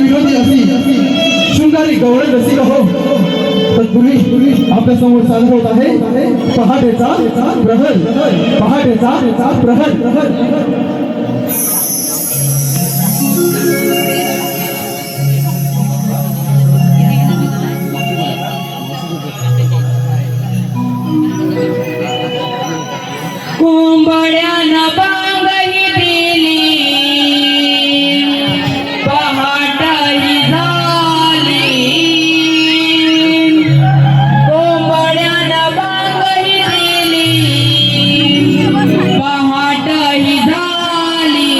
विरोधी अशी शृंगारी गवळे रसिक हो तत्पूर्वी आपल्या समोर सादर होत आहे पहाटेचा प्रहर पहाटेचा प्रहर कुंबड्यानं बांगही दिली पहाटही झाली कुंबड्यानं बांगही दिली पहाटही झाली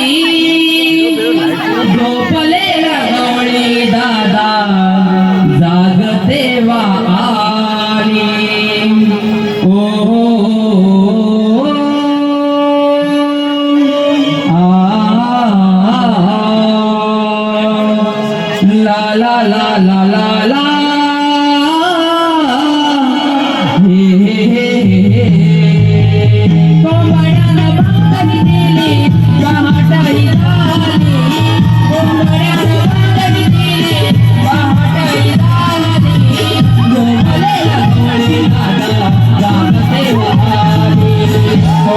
झोपलेला गवळी दादा जागते वा आली la la la la la la he he he he कोंबड्यानं बांगडी दिली पहाटही झाली कोंबड्यानं बांगडी दिली पहाटही झाली झोपलेला गवळी दादा जागते वाली हो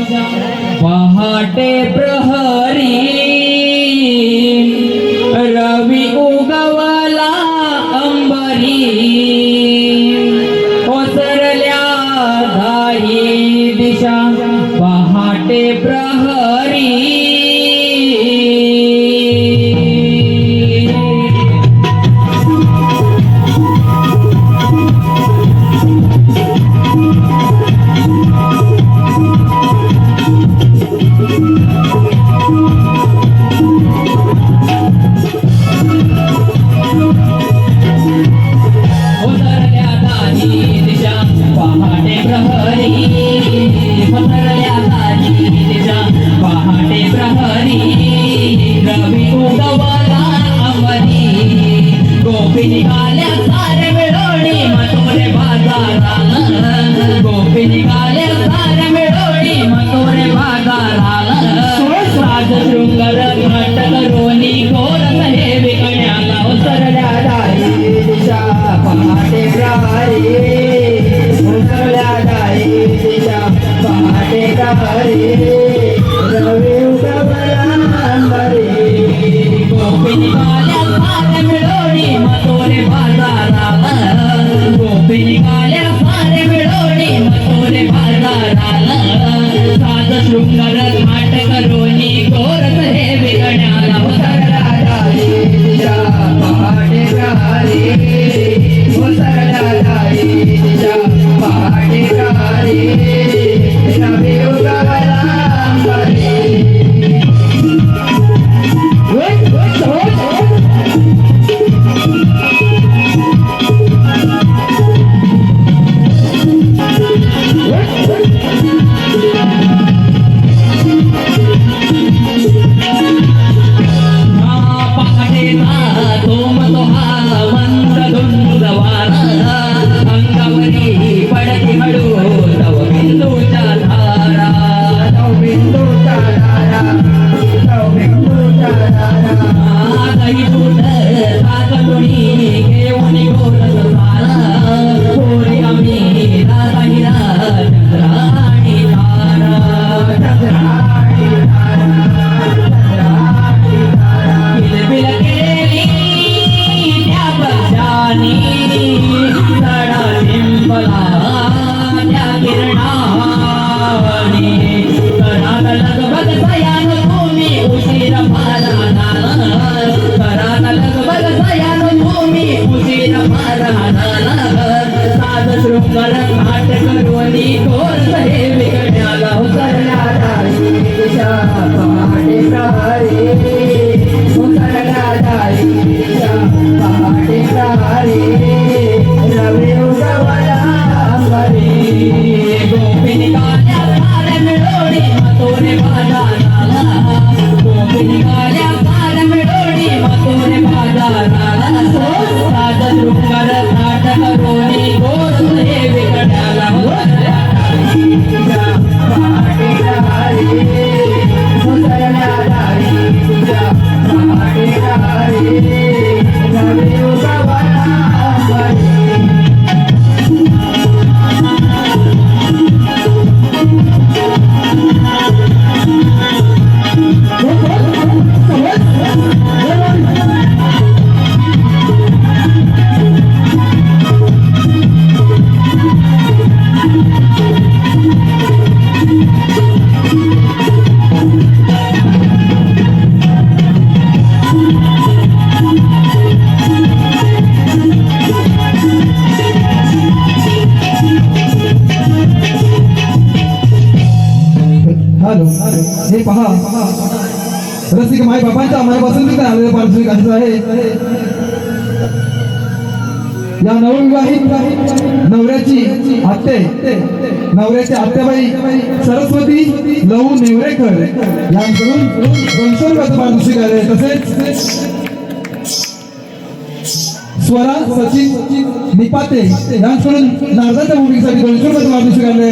पहाटे प्रहरी रवी उगवला अंबरी ओसरल्या धाई दिशा पहाटे प्रहरी हे पहा रसिक माय बापांच्या मनापासून काय आलेलं पारितोषिक असं आहे. या नवविवाहित नवऱ्याची आत्याबाई सरस्वती लहू नेवरेकर यांकडून 200 रुपयाचं पारितोषिक आले. तसेच स्वरा सचिन निपाते यांकडून नारदाच्या भूमिकेसाठी 200 रुपयाचं पारितोषिक आले.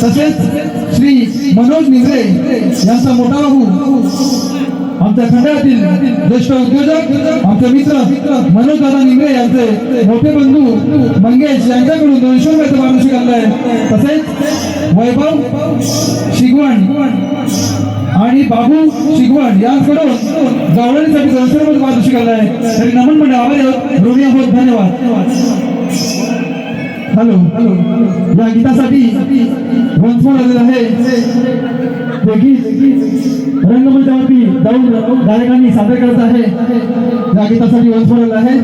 तसेच श्री मनोज निंद्रे यांचा मोठा भाऊ आमच्या खंडातील ज्येष्ठ उद्योजक आमचे मित्र मनोज दादा निंगरे यांचे मोठे बंधू मंगेश यांच्याकडून 200 रुपयाचं पारितोषिक आणलं आहे. तसेच वैभव शिगवण आणि बाबू शिगवण यांच्याकडून गवळणीसाठी 200 रुपयाचं पारितोषिक आणलं आहे. तरी नमन मंडळ आभारी आहोत, ऋणी आहोत. धन्यवाद. हॅलो या गीतासाठी वंशमोड आलेला आहे. रंगमंचावरती जाऊन गायकांनी सादर करत आहे. या गीतासाठी वंशमोड आलेला आहे.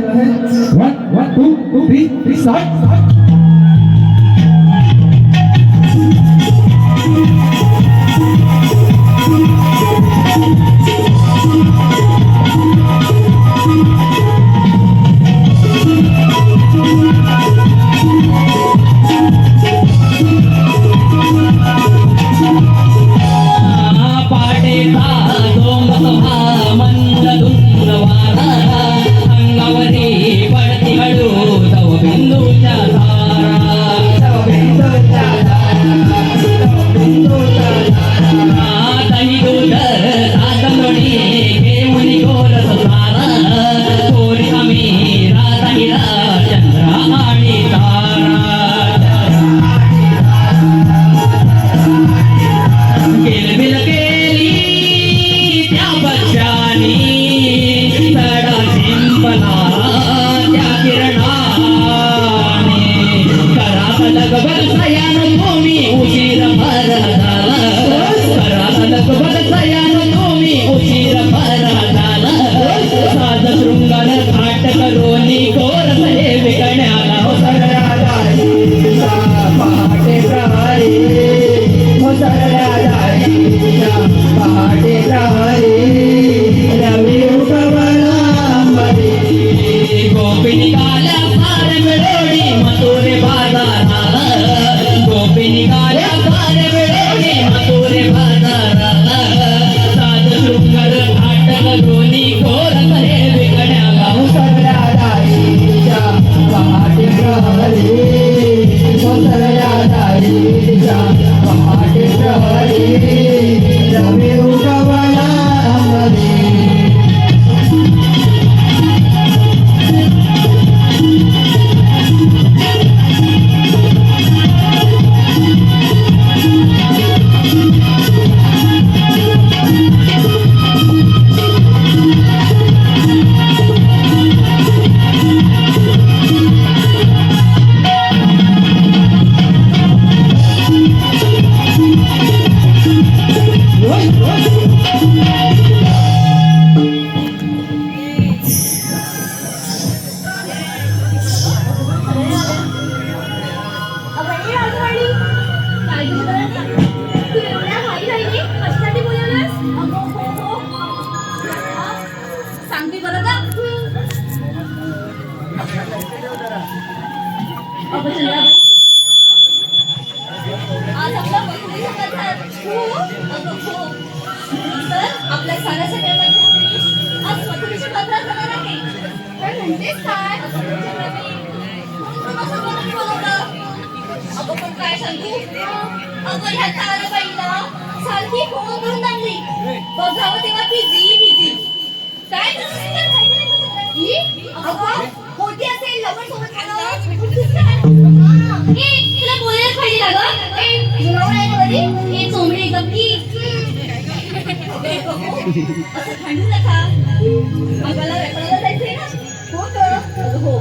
1 2 3 स्टार्ट. आपल्या साऱ्या सगळ्यांना आज मथुरेची यात्रा जाणार आहे. पण म्हणतेस काय? अगं पण काय सांगू? अगं ह्या ताराबाईला सारखी फोन करून आणली. बघावं तेव्हा ती बिझी. काय अगं मोठी असेल लवकर सोबत तुला बोलायला पाहिजे ना गं. चोमडे गप्पी असं थंडू नका. आम्हाला वेपायला जायचंय ना. हो तर हो.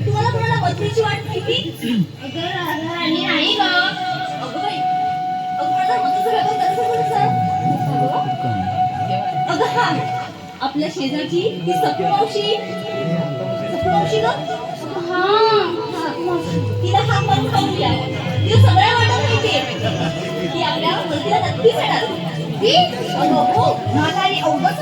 तुम्हाला कोणाला मथुरेची वाट माहिती? अगं आणि नाही ग. अगं बाई अगं माझा मथुरेचा वेपार कसं बोलायचं? अगं हा आपल्या शेजारची ती सपू मावशी ग. तिला हाक मारून खाऊया. तिला सगळ्या वाटा माहितीये. ती आपल्या मथुरेला नक्की भेटणार. अगं हो म्हातारी अवघड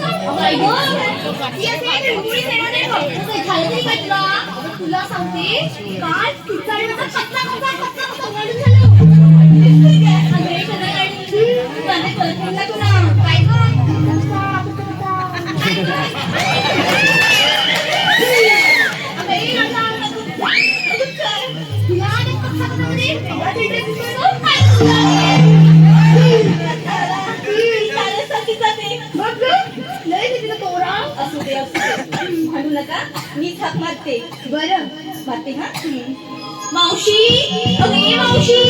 तुला सांगते काल तिचा असू दे. म्हणू नका, मीच हाक मारते. बरं मारते हा. मावशी, अगं ये मावशी.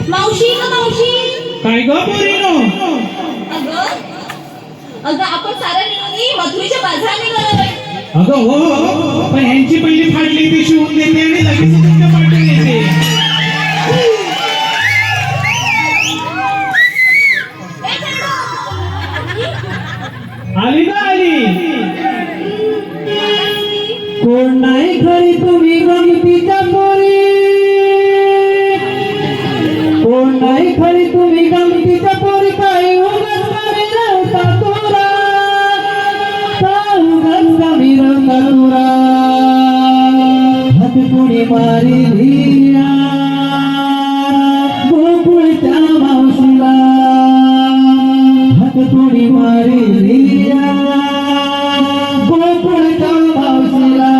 मावशी ग मावशी. काय ग पोरीनो? अगं अगं आपण सारा मिळून मथुरेच्या बाजारात निघालोय. अगं हो, पण ह्यांची पहिली फाटली ती शिवून देते आणि लगेच तुमच्या पाठी येते. आली ना आली. कोण नाही घरी तुम्ही गमतीच्या पोरी, कोण नाही खरी तुम्ही गमतीच्या पोरी, काही उगाच कमी रवता तुरा, उगाच कमी रवता तुरा. हात कोणी मारिलिया गोकुळच्या मावशीला, हात कोणी मारिलिया गोकुळच्या मावशीला.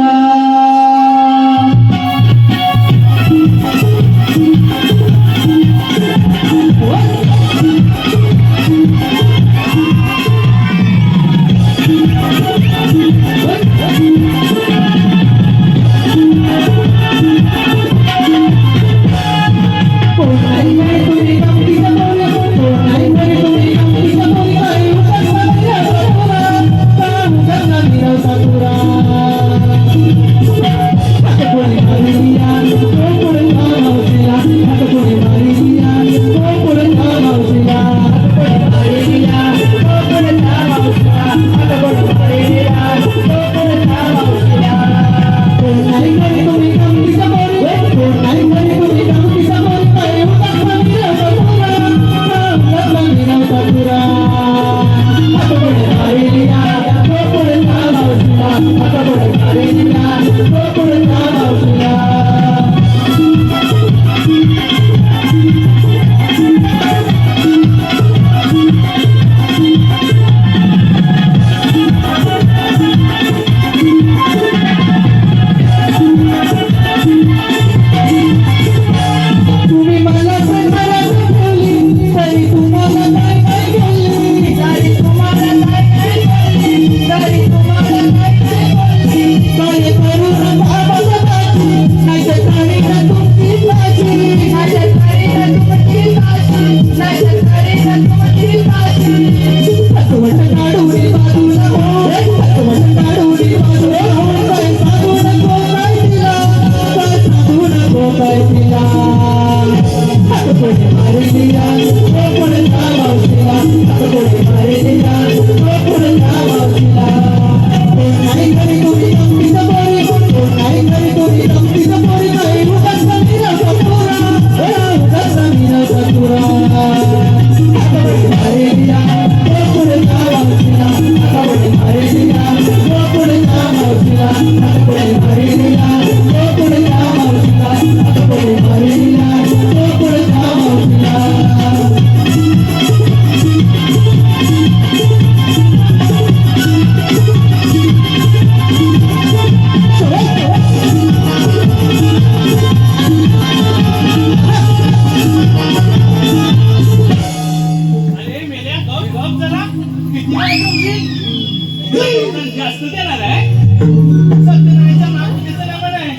जास्त देणार आहे. सत्यनारायणच्या मागणीचं नाव आहे.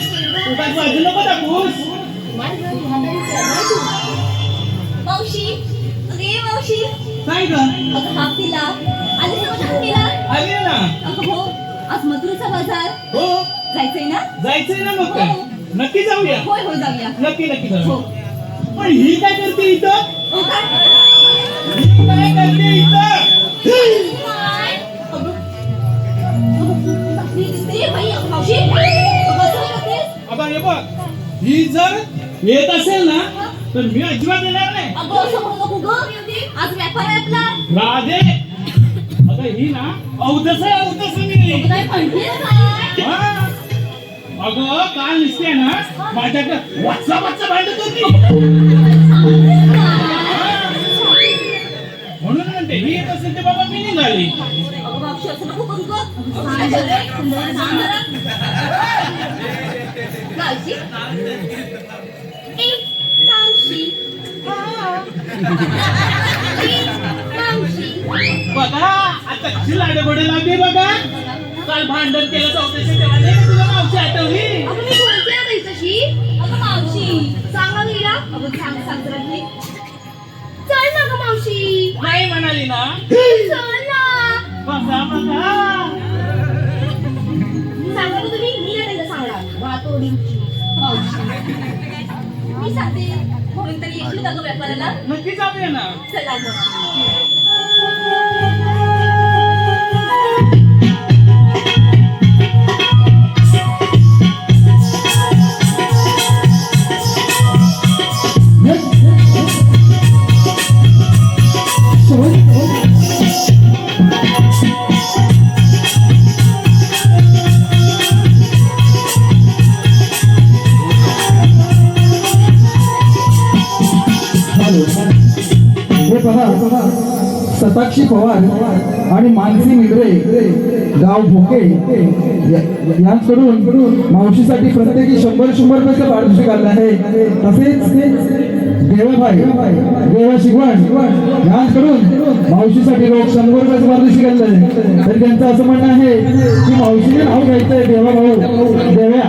उगाच बाजू नको दाखवूस. मावशी, अगे मावशी. काय ग? अगं हाक दिला. आली समज हाक दिला. आली ना. अगं हो, आज मथुरेचा बाजार. हो जायचंय ना? जायचंय ना. मग काय नक्की जाऊया. होय होय जाऊया. नक्की नक्की हो. जाऊया. पण ही काय करते इथं? हो काय? ही काय करते इथं? मावशी, आता हे बघ, ही जर येत असेल ना तर मी अजिबात येणार नाही. अगं असं म्हणू नको ग. आज व्यापार आहे आपला. राधे, आता ही ना अवधस आहे. अवधस मी काय म्हणतेस काय? हा. अगं काल दिसते ना माझ्याकडे वाचा वाचा भांडत होती. म्हणून म्हणते ही येत असेल ते बाबा मी निघाली. अगं मावशी असं नको करू ग. मावशी, मावशी, मावशी, बघा आता कशी लाडगोडी लागली बघा. काल भांडण केलं चौथ्याच्या तेव्हा नाही का तुला मावशी आठवली? अगं मी बोलते ना ताई तशी. अगं मावशी सांगा नीला. अगं सांग जरा नीट. चल ना गं मावशी. नाही म्हणाली ना. चल ना. बघा बघा सांगा गं तुम्ही. मी नाही ताईला सांगणार. वातोडीची मावशी. मी सांगते म्हणून तरी येशील का गं व्यापाराला? नक्की जाऊया ना. चला गं. हे पहा सताक्षी पवार आणि मानसी मिगरे गाव भोके यांकडून मावशीसाठी प्रत्येकी 100 रुपयाचं पारितोषिक आलं आहे. तसेच देवा शिगवण यांकडून मावशीसाठी रोख 100 रुपयाचं पारितोषिक आलं आहे. तर त्यांचं असं म्हणणं आहे की मावशीने नाव घ्यायचंय देवा भाऊ देव्या.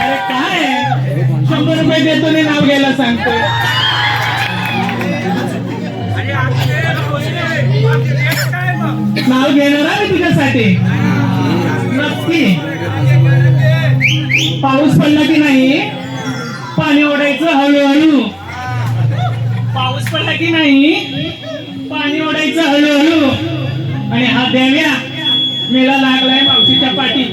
अरे काय 100 रुपये देतो नाही नाव घ्यायला सांगतो. नाव घेणार आहे तुझ्यासाठी नक्की. पाऊस पडला की नाही पाणी ओढायचं हळूहळू. पाऊस पडला की नाही पाणी ओढायचं हळूहळू. आणि हा देव्या मेळा लागलाय मावशीच्या पाठी.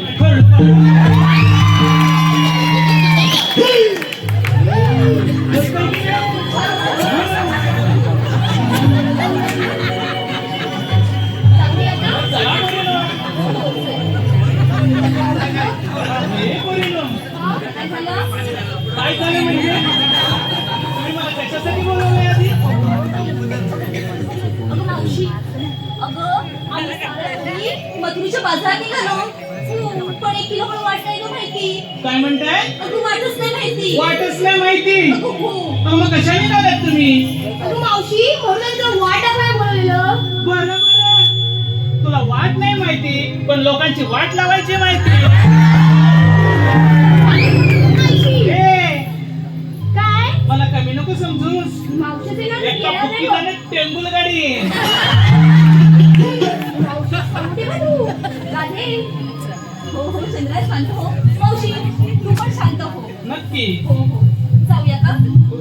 काय झालं म्हणजे तुम्ही मला कशासाठी बोलवलंय आधी? अगं मावशी. अगं आम्ही मथुरीच्या बाजारात निघालो. पण 1 किलो पण वाट नाही गं माहिती. काय म्हणताय? अगं वाटच नाही माहिती. वाटच नाही माहिती. अगं हो. मग कशाने निघालात तुम्ही? अगं मावशी म्हणून तुला वाट काय बोलवलेलं. बरं तुला वाट नाही माहिती पण लोकांची वाट लावायची माहिती. ए, काय मला कमी नको समजूस. मावशीचे ना एक येणार नाही फुकीजाने टेंबुल गाडी. मावशी सांगते का तू राधे. हो चंद्रा शांत हो. मावशी तू पण शांत हो. नक्की हो जाऊया का?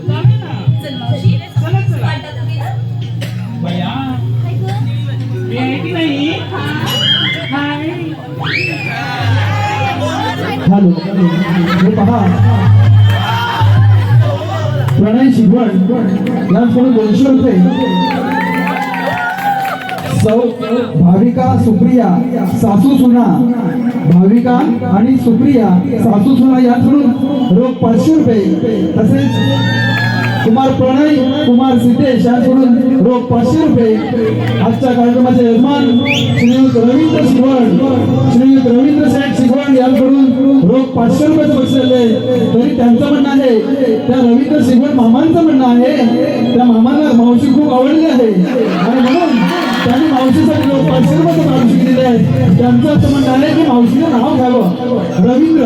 जाऊया ना. चल मावशी. चला चला. वाटत तुम्ही ना. बया काय गं? मी आहे की नाही? हाय. हॅलो हे पहा प्रणय शिगवण यांकडून 200 रुपये. सौ भाविका सुप्रिया सासू सुना भाविका आणि सुप्रिया सासू सुना यांकडून रोख 500 रुपये. तसेच कुमार प्रणय कुमार सिद्धेश यांकडून रोख 500 रुपये. आजच्या कार्यक्रमाचे यजमान श्रीयुत रवींद्र शिगवण श्रीयुत रवींद्र सेठ शिगवण यांकडून रोख 500 रुपयाचं बक्षीस आले. तरी त्यांचं म्हणणं आहे त्या रवींद्र शिगवण मामांचं म्हणणं आहे त्या मामाला मावशी खूप आवडली आहे आणि म्हणून त्यांनी मावशीसाठी रोख 500 रुपयाचं पारितोषिक दिले आहे. त्यांचं असं म्हणणं आहे की मावशीचं नाव घ्यावं रवींद्र.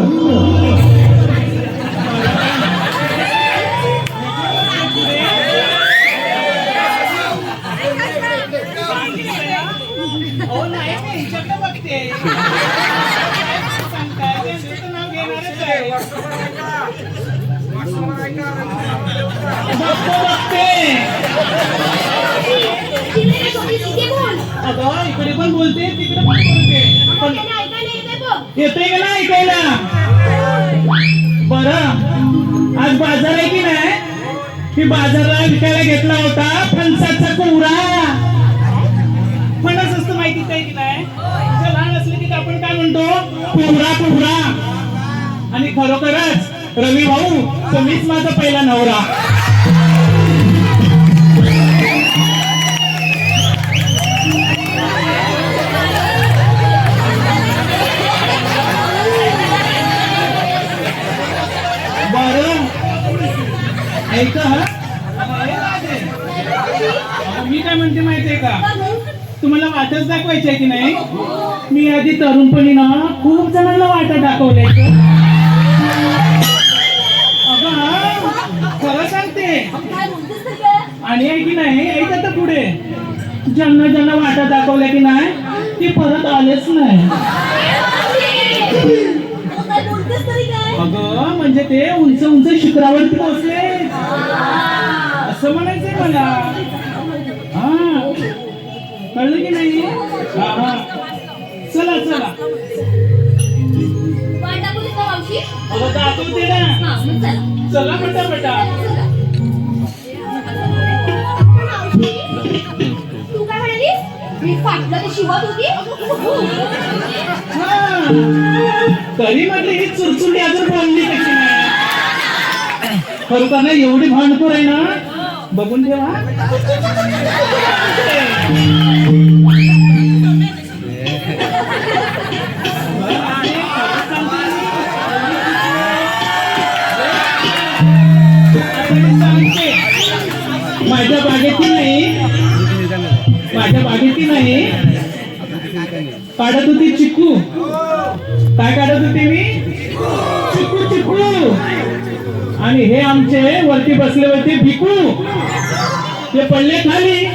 हो नाही मी हिच्याकडे बघते. सांगताय त्यांचं नाव घेणारच आहे. बघते. अगं इकडे पण बोलते तिकडे पण बोलते. पण येते का नाही ऐकायला? बरं आज बाजार आहे की नाही? मी बाजारला विकायला घेतला होता फणसाचा कोवरा. फणस असतं माहितीच आहे की नाही? लहान असले की आपण काय म्हणतो कोवरा कोवरा. आणि खरोखरच रवी भाऊ तुम्हीच माझा पहिला नवरा. ऐका हा. हे राधे. अगं, मी काय म्हणते माहितीये का तुम्हाला वाटच दाखवायची आहे की नाही मी आधी तरुणपणी ना खूप जणांना वाटत दाखवले अगं हा, खरं सांगते काय बोलतेस तर काय? आणि आहे की नाही ऐका तर पुढे ज्यांना ज्यांना वाटा दाखवल्या की नाही ती परत आलेच नाही काय बोलतेस तरी काय? अगं म्हणजे ते उंच उंच शिखरावरती पोहोचले असं म्हणायचंय मला हा कळलं की नाही हा हा चला चला वाट दाखवलीस का मावशी? अगं दाखवते ना हा, मग चला. चला पटापटा चला. मावशी, तू काय म्हणालीस? मी फाटलं ते शिवत होती? हा. तरी म्हटलं ही चुरचुरी अजून बोलली कशी नाही खरं ना एवढी भांडखोर आहे ना बघून ठेवा माझ्या बागेती नाही काढत होती चिकू काय काढत होती मी चिकू चिकू आणि हे आमचे वरती बसले होते भिकू ते पडले खाली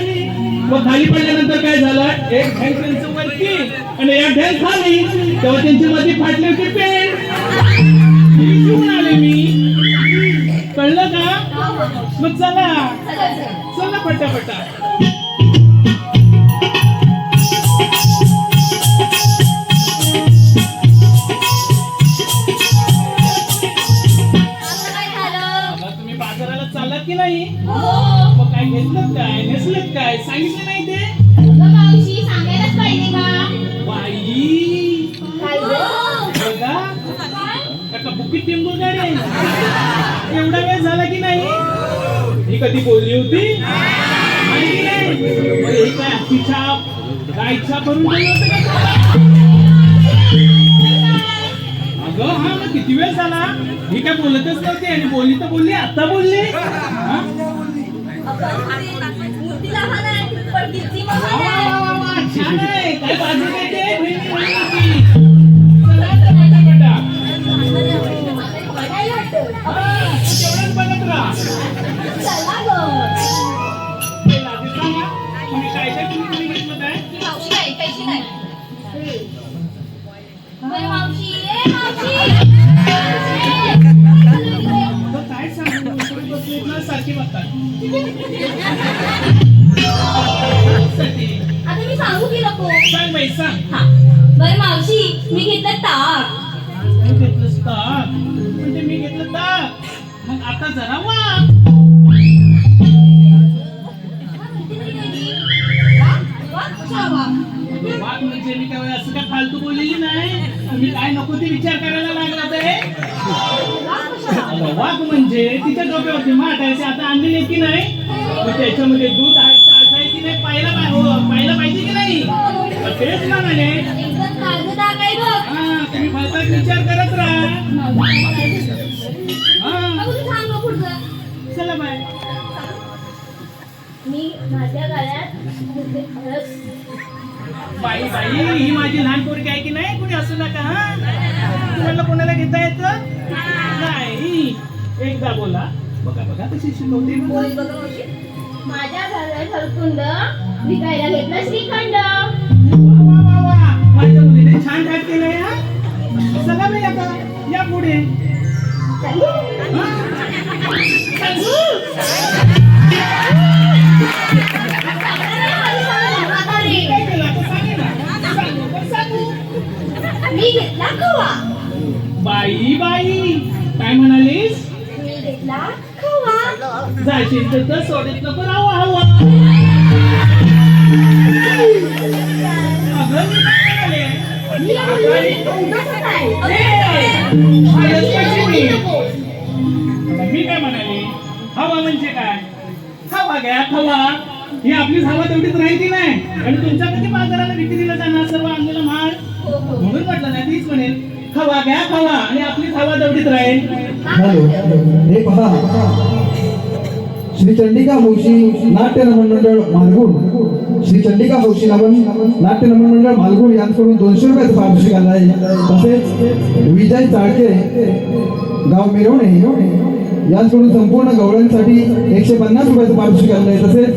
मग खाली पडल्यानंतर काय झालं एक ढॅंग त्यांचं वरती आणि एक ढॅंग खाली तेव्हा त्यांची मध्ये फाटली होती पेन घेऊन आले मी कळलं का मग चला चला पटापटा काय झालं? तुम्ही बाजाराला चाललात की नाही हो. मग काय घेतलं काय नेसलं काय सांगितलं नाही ते अगं मावशी, सांगायलाच पाहिजे का? बाई काय गं? बघा का बुकीत टिंबू गाडी एवढा वेळ झाला की नाही ही कधी बोलली होती आणि की नाही मग ही काय हत्ती छाप गाय छाप भरून गेली होती का अगं हा मग किती वेळ झाला ही काय बोलतच नव्हती आणि बोलली तर बोलली आता बोलली हा? मूर्ती लहान आहे, पण कीर्ती वा, महान वा, आहे. वा, वा, वा, छान आहे काय बाजू काय ते बहिणी बहिणीची. चला आता पटापटा. बघायला वाटतं. हा, तेवढंच बघत राहा चला गं. ते आधी सांगा, तुम्ही काय काय तुम्ही घेतलं काय ही मावशी काय ऐकायची नाही. बरं मावशी, ए मावशी. तो काय सांगू इकडे बसलेत ना सारखी बघतात आता मी सांगू की नको? सांग बाई सांग हा. बरं मावशी, मी घेतलं ताक. तू घेतलंस ताक म्हणजे मी घेतलं ताक मग आता जरा वा वाघ म्हणजे मी काय असं काय फालतू बोललेली नाही मी काय नको ते विचार करायला लागला ते वाघ म्हणजे तिच्या डोक्यावरती माठ आहे ते आता आणलेले की नाही मग त्याच्यामध्ये दूध आहे ताज आहे की नाही पाहायला पाहिजे की नाही मग तेच म्हणाले एकदम ताजं ताक आहे बघ. हा तुम्ही फालतू विचार करत राहा हा बघू तू सांग बघ पुढचं. चला बाय मी माझ्या गळ्यात हळद. बाई बाई ही माझी लहान पोरगी आहे की नाही कुणी असू नका हा तुम्हाला कोणाला घेता येतं नाही एकदा बोला बघा बघा कशी शिकवते बोल बघ मावशी. माझ्या घरात हळकुंड विकायला घेतला श्रीखंड. वा वा वा माझ्या मुलीने छान ठाक केलंय हा चला बाई आता या पुढे चालू? हा? आता रे. काय केलं आता सांगे ना सांगू तर सांगू मी घेतला खवा. बाई बाई काय म्हणालीस मी घेतला खवा. जायची तर सोडत नको राहू हवा अगं मी काय म्हणाले मी बोलली, उगाचच आहे. मी काय म्हणाले हवा म्हणजे काय हवा घ्या हवा ही आपलीच हवा तेवढीच राहायची नाही आणि तुमच्या कधी बाजाराला विक्रीला जाणार सर्व आणलेला माल म्हणून म्हटलं नाही तीच म्हणेल खवा घ्या खवा आणि आपलीच हवा तेवढीच राहील हॅलो हे पहा श्री चंडिका हौशी नाट्य नमन मंडळ मालगुण श्री चंडिका हौशी नाट्य नमन मंडळ मालगुण यांच्याकडून 200 रुपयाचं पारितोषिक आलं आहे. तसेच विजय चाळके गाव मिरवणे यांच्याकडून संपूर्ण गवळ्यांसाठी 150 रुपयाचं पारितोषिक आलं आहे. तसेच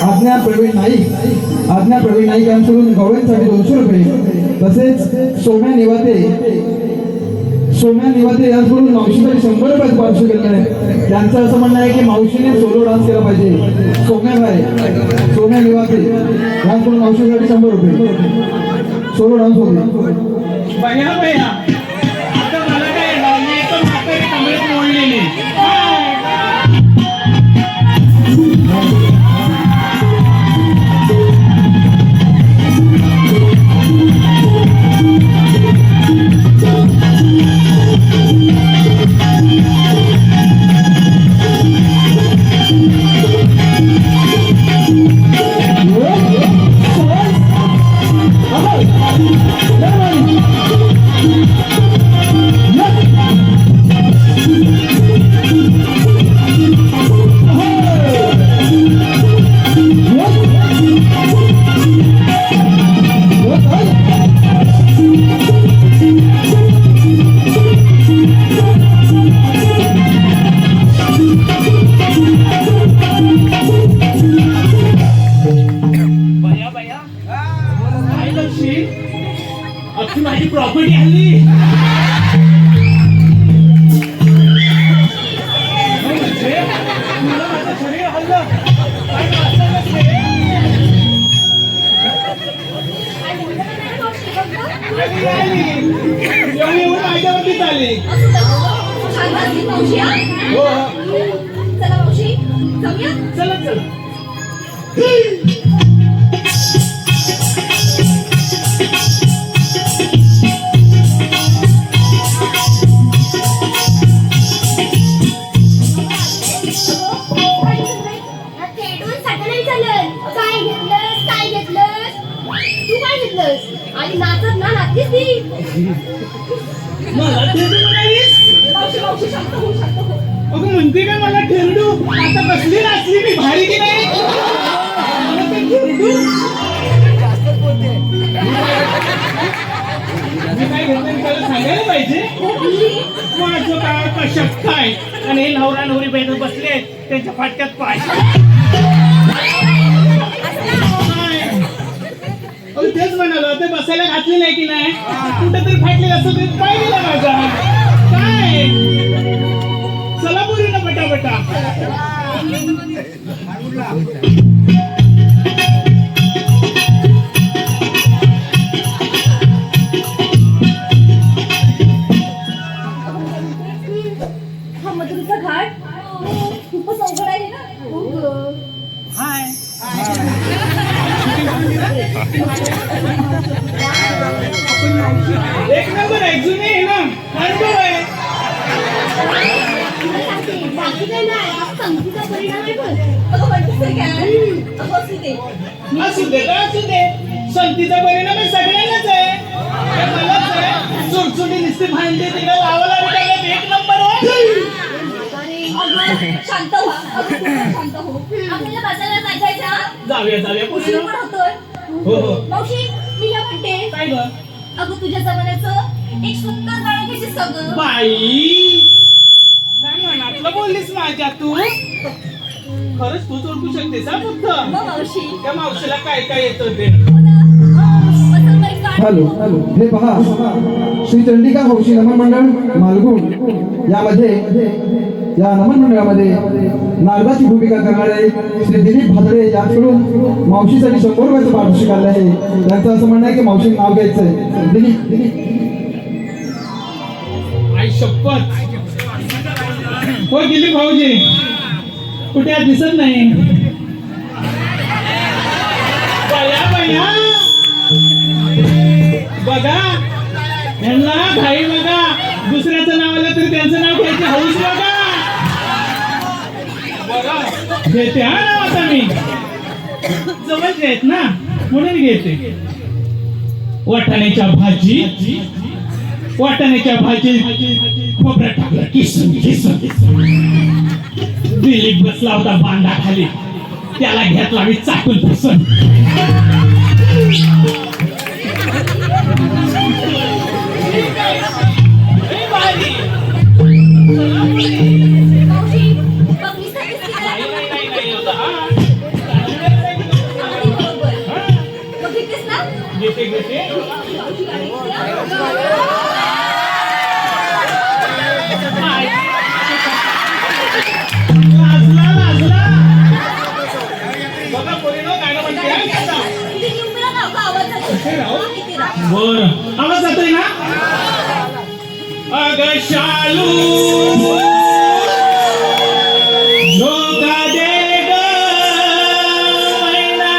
आज्ञा प्रवीण नाईक यांच्याकडून गवळ्यांसाठी 200 रुपये. तसेच सोम्या निवाते यांच्याकडून मावशीसाठी 100 रुपयाचं पारितोषिक केलं आहे. त्यांचं असं म्हणणं आहे की मावशीने सोलो डान्स केला पाहिजे. सोम्या निवाते यांच्याकडून मावशीसाठी 100 रुपये सोलो डान्स होते. बघा भैया आता मला काय येणार मी एकदम म्हातारी कमरेत मोडलेली अख्खी माझी प्रॉपर्टी हल्ली म्हणजे मला माझं शरीर हल्लं काय वाचलं नसते. येऊन येऊन माझ्यावरतीच आली. छान वाजली मावशी हा? हो चला मावशी जाऊया. चला चला आणि नाचत ना नाचलीस ती. मला ठेरडू म्हणालीस. मावशी शांत हो. अगं म्हणते का मला ठेरडू आता कसली नाचली मी भारी की नाही मला ते ठेरडू मी काय घेतलं त्याला सांगायला पाहिजे. माझं काय कशात काय आणि हे नवरा नवरी बहिण बसले त्यांच्या फाटक्यात पाय. तेच म्हणालो ते बसायला घातली नाही की नाही कुठेतरी फाटलेलं असतं ते पाय दिला माझा काय. चला बोलू ना पटापटा. हा मधुरीचा घाट खूपच अवघड आहे ना. हाय एक नंबर आहे जुने आहे ना अनुभव आहे. बाकी काही नाही संगीचा परिणाम आहे पण. अगं म्हणतेस काय असू दे संतीचा परिणाम आहे सगळ्यांनाच आहे. हे मलाच आहे सुटसुटी नुसती भांडी तिला लावायला लागल्यात एक नंबर आहे. शांत व्हा. शांत हो. आपल्याला बाजारात जायचं हा? जाऊया उशीर पुढे. पण होतोय. हो मावशी मी काय म्हणते काय ग अगं तुझ्या जमान्याचं एक सुंदर गाणं घेशील का गं? बाई काय मनातलं बोललीस माझ्या तू. खरंच तूच ओळखू शकतेस हा फक्त. मग मावशी त्या मावशीला काय काय येतं ते. हो ना. असं काही गाणं हॅलो हे पहा श्री चंडिका हौशी नमन मंडळ मालगुण या नमन मंडळामध्ये नारदाची भूमिका करणारे श्री दिलीप भादळे यांच्याकडून मावशीसाठी 100 रुपयाचं पारितोषिक आलं आहे. त्यांचं असं म्हणणं आहे की मावशी नाव घ्यायचंय. दिलीप आई शपथ हो दिलीप भाऊजी कुठे आज दिसत नाही. बया बघा यांना घाई बघा दुसऱ्याचं नाव आलं तरी त्यांचं नाव घ्यायचं हौस बघा. बघा घेते हा नाव आता मी जवळचे आहेत ना म्हणून घेते. वाटाण्याच्या भाजी खोबऱ्यात टाकलं किसून दिलीप बसला होता बांधा खाली, त्याला घेतला मी चाकून पुसून. मावशी बघलीसाठीच की नाही, त्याला? नाही, नाही, नाही होता. हा. बरोबर. बघितलीस ना? घेते घेते. मावशी गाडी घेतली. लाजला लाजला. बघा पोरीनो गाणं म्हणते हा की आता. किती निंबला ना का आवाज जातो? कसे राहू? हा, किती राहू? बरं आवाज जातोय ना. अग शालू धोका दे ग मैना.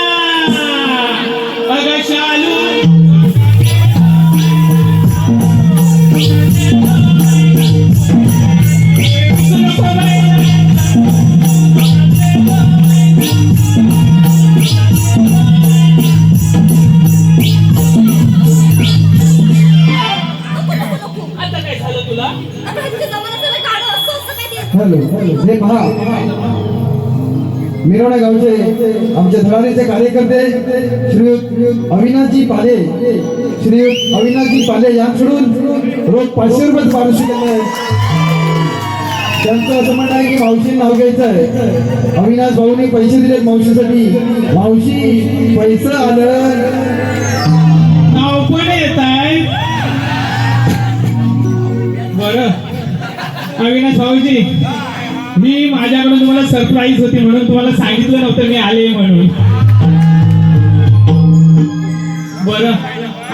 अग शालू नको मैना. आता काय झालं तुला. आता हे तुझ्या जमान्याचं गाणं असं असतं काय ते? हॅलो हे पहा, मिरवणा गावचे आमचे धडाडीचे कार्यकर्ते श्रीयुत अविनाशजी पाले, श्रीयुत अविनाशजी पाले यांकडून रोज 500 रुपये पारितोषिक आहे. त्यांचं असं म्हणणं आहे की मावशी नाव घ्यायचं आहे. अविनाश भाऊने पैसे दिलेत मावशीसाठी. मावशी पैसे आलं. नाव पण येत आहे. बरं अविनाश भाऊजी, मी माझ्याकडून तुम्हाला सरप्राईज होती म्हणून तुम्हाला सांगितलं नव्हतं मी आले म्हणून. बरं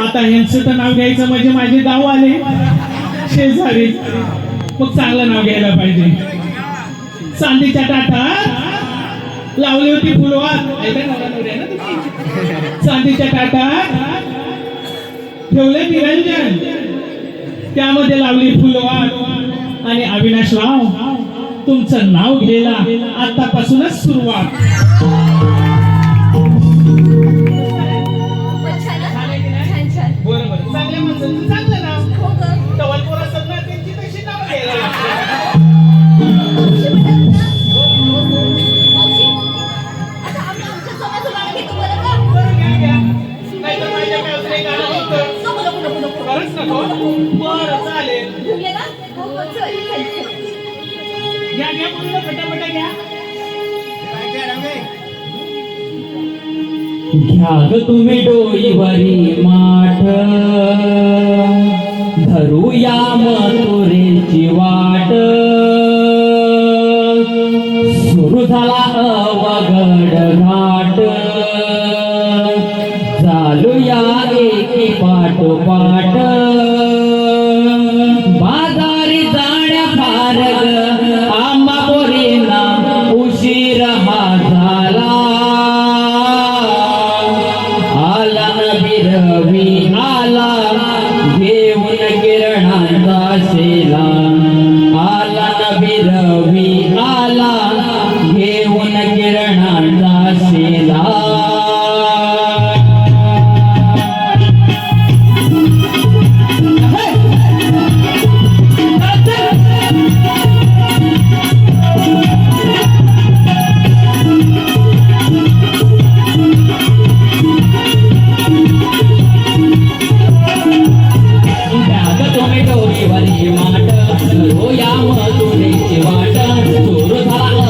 आता यांचं तर नाव घ्यायचं म्हणजे माझे गाव आले शेजारी, मग चांगलं नाव घ्यायला पाहिजे. चांदीच्या ताटात लावली होती फुलवात. ऐका नवरा नवरी आहे ना तुम्ही. चांदीच्या ताटात ठेवले निरंजन, त्यामध्ये लावली फुलवात आणि अविनाश राव तुमचं नाव घ्यायला आतापासूनच सुरुवात. छान ना? छान छान. बरोबर चांगल्या माणसाचं चांगलं नाव. हो गं. टवलपोर असतात ना त्यांची तशी नाव घ्यायला लागतात. मावशी म्हणतात ना? मावशी, आता आम्ही आमच्या जमान्याचं गाणं घेतो बरं का? बरं घ्या घ्या. नाहीतर माझ्या काय अजून एक गाणं होतं. नको नको नको नको. खरंच नको. बरं चालेल. घेऊया ना? हो हो, चल चल चल. घ्या घ्या पूर्ण फटाफट घ्या. घ्या ग तुम्ही डोईवरी माठ, धरूया मथुरेची वाट. सुरू झाला अवघड घाट, चालूया एकी पाठोपाठ. बाजारी जाण्या फारग आम्हा पोरींना उशीर हा झाला. आला रवी आला घेऊन किरणांचा शेला. आला रवी आला घेऊन किरणांचा शेला. बॅग तुम्ही डोरीवरी माठ, धरूया मथुरेची वाट. सुरू झाला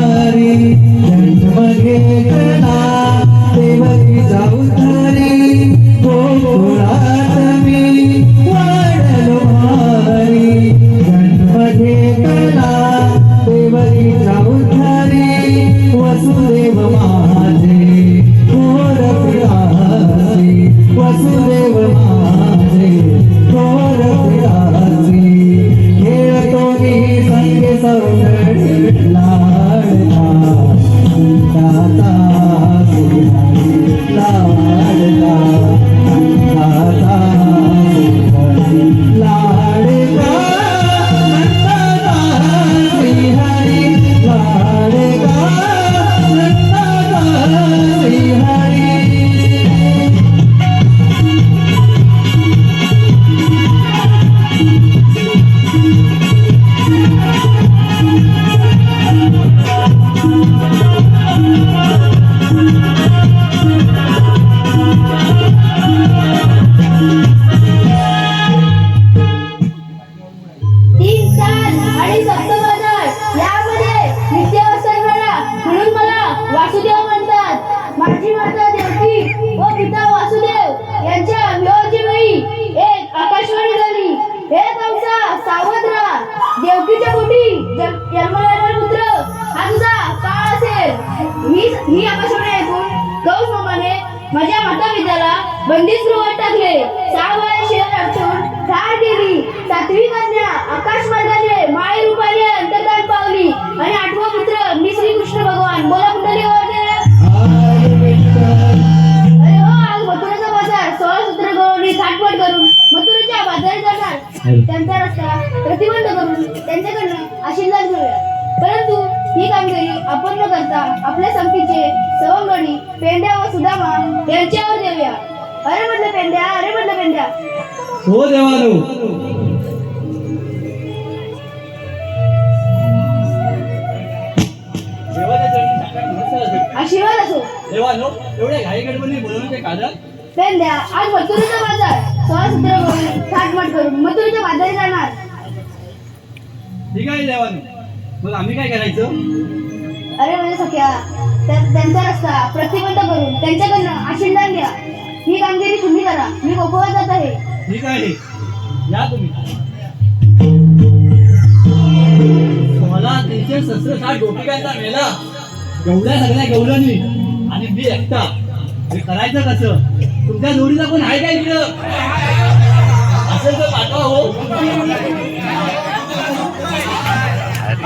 मारी जन्म घेतला देवकीचा उद्धारी गोकुळात मी वाढलो भारी जन्म घेतला देवकीचा उद्धारी वसुदेव माझे थोर प्रियासी वसुदेव माझे थोर प्रियासी खेळतो मी संगे सौंदर्य लाडला दाता लाडला दाता लाडका श्रीहरी लाडका श्रीहरी तीन ताल आणि सप्तपदार यामध्ये नित्यावस्था करा म्हणून मला वासुदेव म्हणतात. माझी माता देवकी व पिता वासुदेव यांच्या विवाहाची वेळी एक आकाशवाणी झाली, हे कंसा सावध राहा, देवकीच्या पोटी जन्मलेला पुत्र हा तुझा काळ असेल. ही आकाशवाणी ऐकून कंस मामाने माझ्या माता पित्याला बंदिगृहात टाकले. 6 वेळा शिर अडचून ठार केली. 7वी कन्या आकाश मार्गाने माय रूपाने अंतर्धान पावली आणि 8वा पुत्र मी श्रीकृष्ण भगवान. बोला कुंडली अरे हो, आज मथुरेचा बाजार 16 सूत्र गवळणी थाटपट करून मथुरेच्या बाजारी जाणार त्यांचा रस्ता प्रतिबंध करून त्यांच्याकडनं आशीर्वाद घेऊया. परंतु ही कामगिरी आपण न करता आपल्या संगतीचे सवंगडी पेंड्या व सुदामा यांच्यावर देऊया. अरे म्हटलं पेंड्या, अरे म्हटलं पेंड्या. हो देवानो. आशीर्वाद असो. देवानो, एवढ्या घाई गडबडीने बोलवण्याचे कारण? पेंड्या, आज मथुरेचा बाजार 16 सूत्र गवळणी थाटपट करून मथुरेच्या बाजारी जाणार. ठीक आहे देवानो, मग आम्ही काय करायचं? अरे म्हणजे सख्या, त्यांचा रस्ता प्रतिबंध करून त्यांच्याकडनं आशीर्वाद घ्या. ही कामगिरी तुम्ही करा, मी गोकुळात जात आहे. ठीक आहे, या तुम्ही. मला 360 गोपिकांचा मेला एवढ्या सगळ्या गवळणी आणि मी एकटा. हे करायचं कसं? तुमच्या जोडीला कोण आहे काय इकडं? असेल तर पाठवा हो.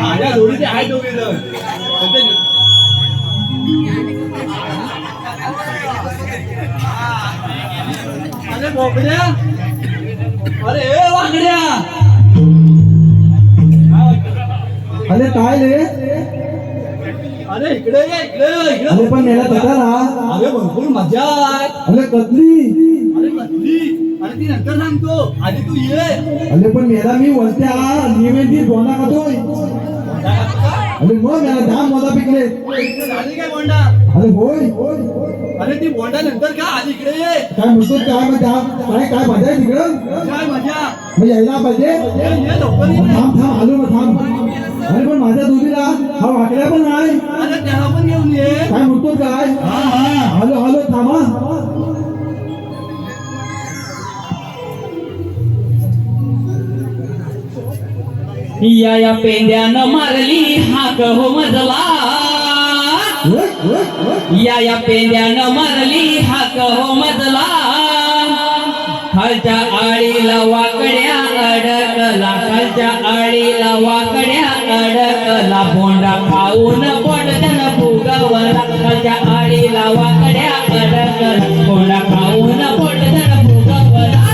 माझ्या जोडीचे आहे दोघे जण. अरे बोकड्या, अरे ए वाकड्या. अरे काय रे? अरे इकडे ये, इकडे इकडे. अरे पण याला कशाला? अरे भरपूर मजा आहे. अरे कसली? अरे कसली? अरे ती नंतर सांगतो, आधी तू ये. अरे पण याला मी वरत्या निवेदी दोंडा खातोय. अरे मग याला जाम मजा पिकले. झाली काय बोंडा? अरे होय. अरे ती बोंडा नंतर का, आधी इकडे ये. काय म्हणतो काय मग काय मजा आहे तिकडं? काय मजा? मग यायला पाहिजे. ये लवकर ये. थांब थांब आलो मग थांब. अरे पण माझ्या जोडीला हा वाकड्या पण आहे. अरे त्याला पण घेऊन ये. काय म्हणतो काय? आलो आलो थांबा. या पेंड्यानं मारली हाक हो मजला. या पेंड्यानं मारली हाक हो मजला. खालच्या आळीला वाकड्या अडकला, खालच्या आळीला वाकड्या अडकला. बोंडा खाऊन पोटन फुगवला, खालच्या आळीला वाकड्या अडकला. बोंडा खाऊन पोटन फुगवला.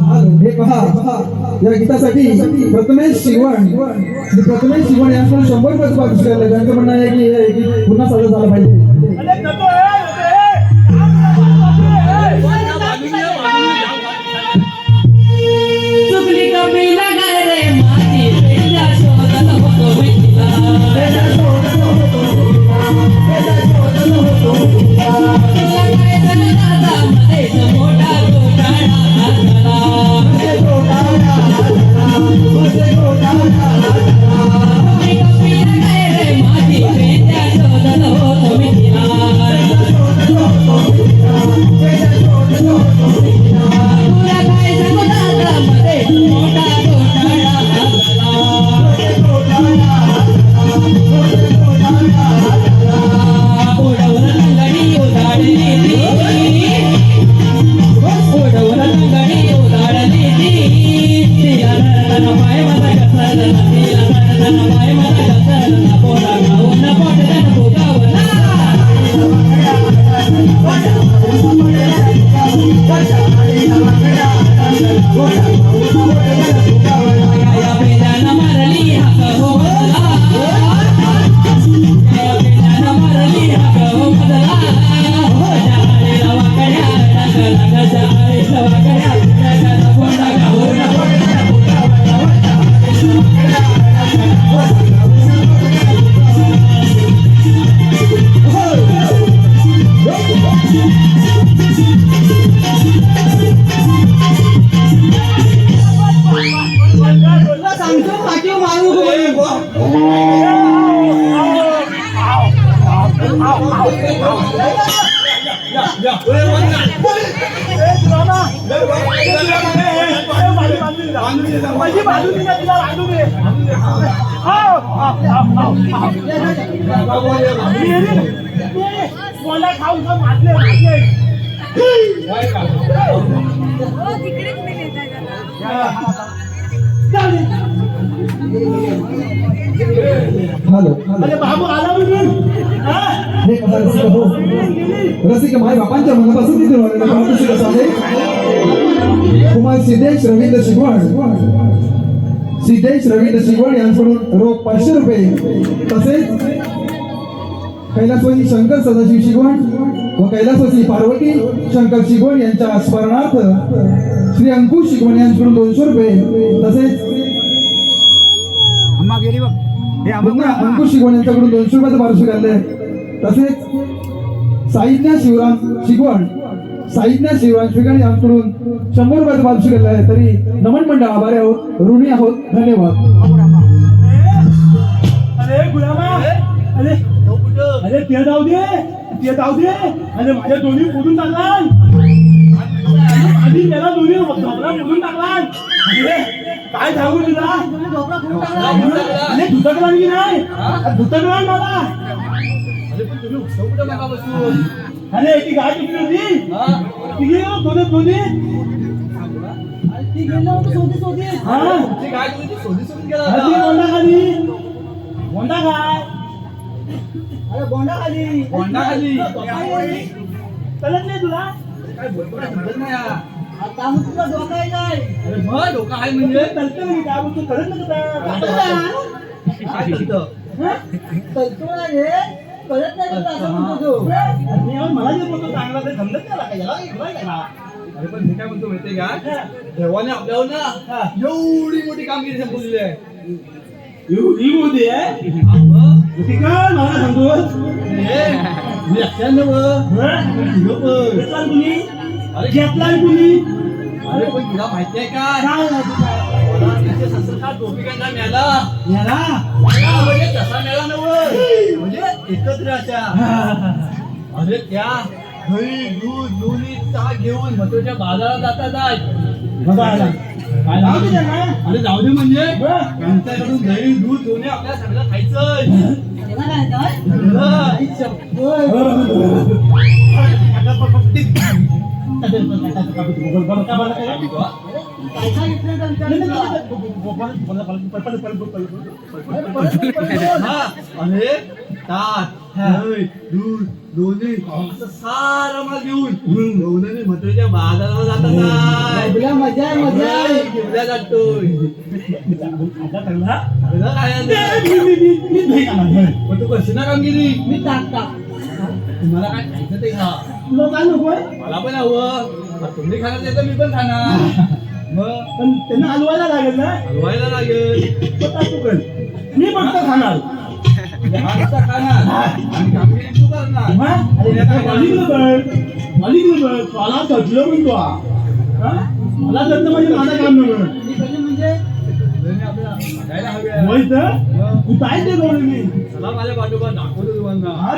हे पहा या गीतासाठी प्रथमेश शिवण यांच्याकडून 100 रुपयाचं पारितोषिक आलंय. त्यांचं म्हणणं आहे की हे गीत पुन्हा सादर झालं पाहिजे. अरे नको ए, चुकली कपिला गाय रे माझी पेंड्या शोधत होतो मी तिला. तुला काय झालं दादा मध्येच मोठा घोटाळा झाला. चुकली कपिला गाय रे माझी पेंड्या शोधत होतो मी तिला. तुला काय सांगू दादा मध्येच मोठा घोटाळा झाला. ओढवलं लंगडी उधाळली ती. ओढवलं लंगडी उधाळली ती. तिला धरलं पाय मला घसरला. तिला धरलं पाय मला घसरला. पोटा खाऊन पोटल्यानं भोगावला. या पेल्यानं मारली हाक हो बदला. या पेल्यानं मारली हाक हो बदला. जाळीला वाकड्या टाकला ग जाळीला वाकड्या टाकला. पोटा खाऊन पोटल्यानं भोगावला. माझी बाजू तिला बांधू दे. मला खाऊ मारले हॅलो अरे बाबू आला हे पहा रसिक हो, रसिक माय बापांच्या मनापासून तिथे वाढलेलं पारितोषिक असं आहे. कुमार सिद्धेश रवींद्र शिगवण यांच्याकडून रोख 500 रुपये. तसेच कैलासवासी शंकर सदाशिव शिगवण व कैलासवासी पार्वती शंकर शिगवण यांच्या स्मरणार्थ श्री अंकुश शिगवण यांच्याकडून 200 रुपये. तसेच अंकुश शिगवण यांच्याकडून 200 रुपयाचं पारितोषिक आलंय. तसेच साईज्ञा शिवराम शिगवण यांच्याकडून 100 रुपयाचं पारितोषिक आलं आहे. तरी नमन मंडळ आभारी आहोत, ऋणी आहोत. धन्यवाद. अरे गुलामा अरे ते जाऊ दे अरे माझ्या दोन्ही फोडून टाकला. आधी त्याला दोन्ही ढोकळा फोडून टाकला. अरे काय सांगू तुला अरे धुतकला की नाही धुतकला मला. अरे ती गाय चुकली होती ती गेलो दोन्ही बोंडा काय अरे बोंडा खाली कळत नाही तुला आता मग तुला डोका आहे काय अरे मग डोका आहे म्हणजे तलतं नाही काय तू कळत नाही मला जे बोलतो चांगला ते समजत नाही. अरे पण मी काय म्हणतो माहितीये का, देवाने आपल्यावर ना एवढी मोठी कामगिरी संपवलेली आहे. एवढी मोठी आहे होती का मला सांगतोस मी लक्षात कुणी अरे घेतला कुणी अरे पण तुला माहिती आहे काय, गोपिकांना मेला म्हणजे तसा मेला नव्हतं, म्हणजे एकत्र अशा. अरे त्या दही दूध लोणी ताक घेऊन महत्वाच्या बाजारात जातात. अरे जाऊ दे म्हणजे त्यांच्याकडून दही दूध लोणी आपल्या सगळं खायचं. अरे ताट दही दूध लोणी असं सारं माल घेऊन गवंड्याने मथुरेच्या बाजाराला जातात तुला मजा आहे मजा आहे घेऊन जातोय आता चांगला तुला काय आणलं? मी दही खाणार दही. पण तू कशी ना कामगिरी मी टाकता तुम्हाला काय खायचं ते खा तुला काय नकोय मला पण हवं तुम्ही खाणार ते तर मी पण खाणार मग पण त्यांना हलवायला लागेल ना हलवायला लागेल स्वतः तू कर मी फक्त खाणार म्हणजे हा नुसता खाणार आणि कामगिरी तू करणार हा? अरे मालिकलं बघ मालिकलं बघ मला थकलं पण तू हा? मला थकलं म्हणजे माझं काम नव्हतं म्हणजे गवंड्याने आपल्याला बघायला हवे होय तर तू काय ते गवळी मी चला माझ्या पाठोपाठ दाखवतो तुम्हाला हा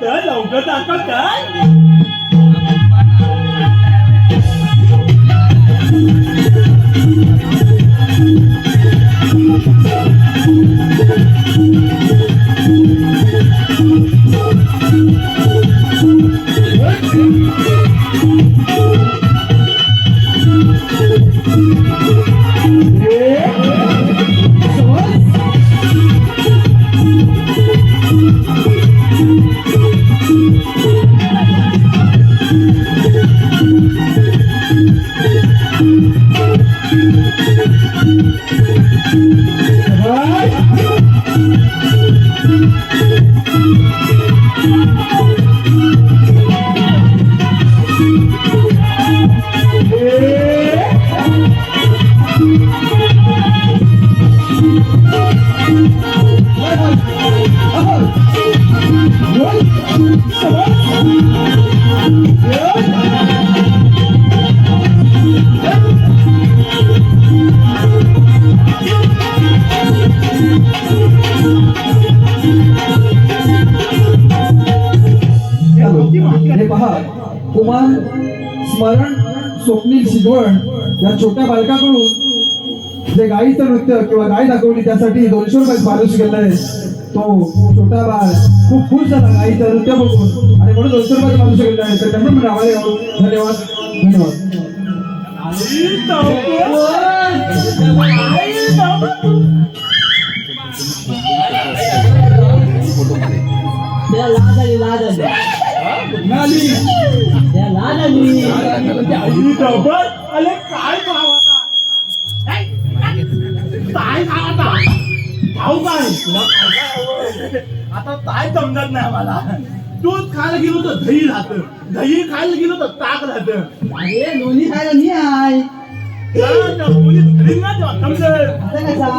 तर लवकर दाखव काय हे पहा कुमार स्मरण स्वप्नील शिगवण या छोट्या बालकाकडून जे गाईचं नृत्य किंवा गाय दाखवली त्यासाठी 200 रुपये पारितोषिक केलंय तो छोटा बाळ खूप खुश झाला गाईचं नृत्य बघून आणि म्हणून 200 रुपये पारितोषिक केलं आहे तर त्यांना पण नावाले धन्यवाद धन्यवाद त्याला लाज आली लाज आली नाली त्याला लाज आली आई डबल अरे काय खाव आता काय खाव आता खाऊ काय तुला काय हवं? आता काय समजत नाही मला दूध खायला गेलो तर दही राहतं दही खायला गेलो तर ताक राहतं अरे लोणी खायला मी आहे समजेल आता कसा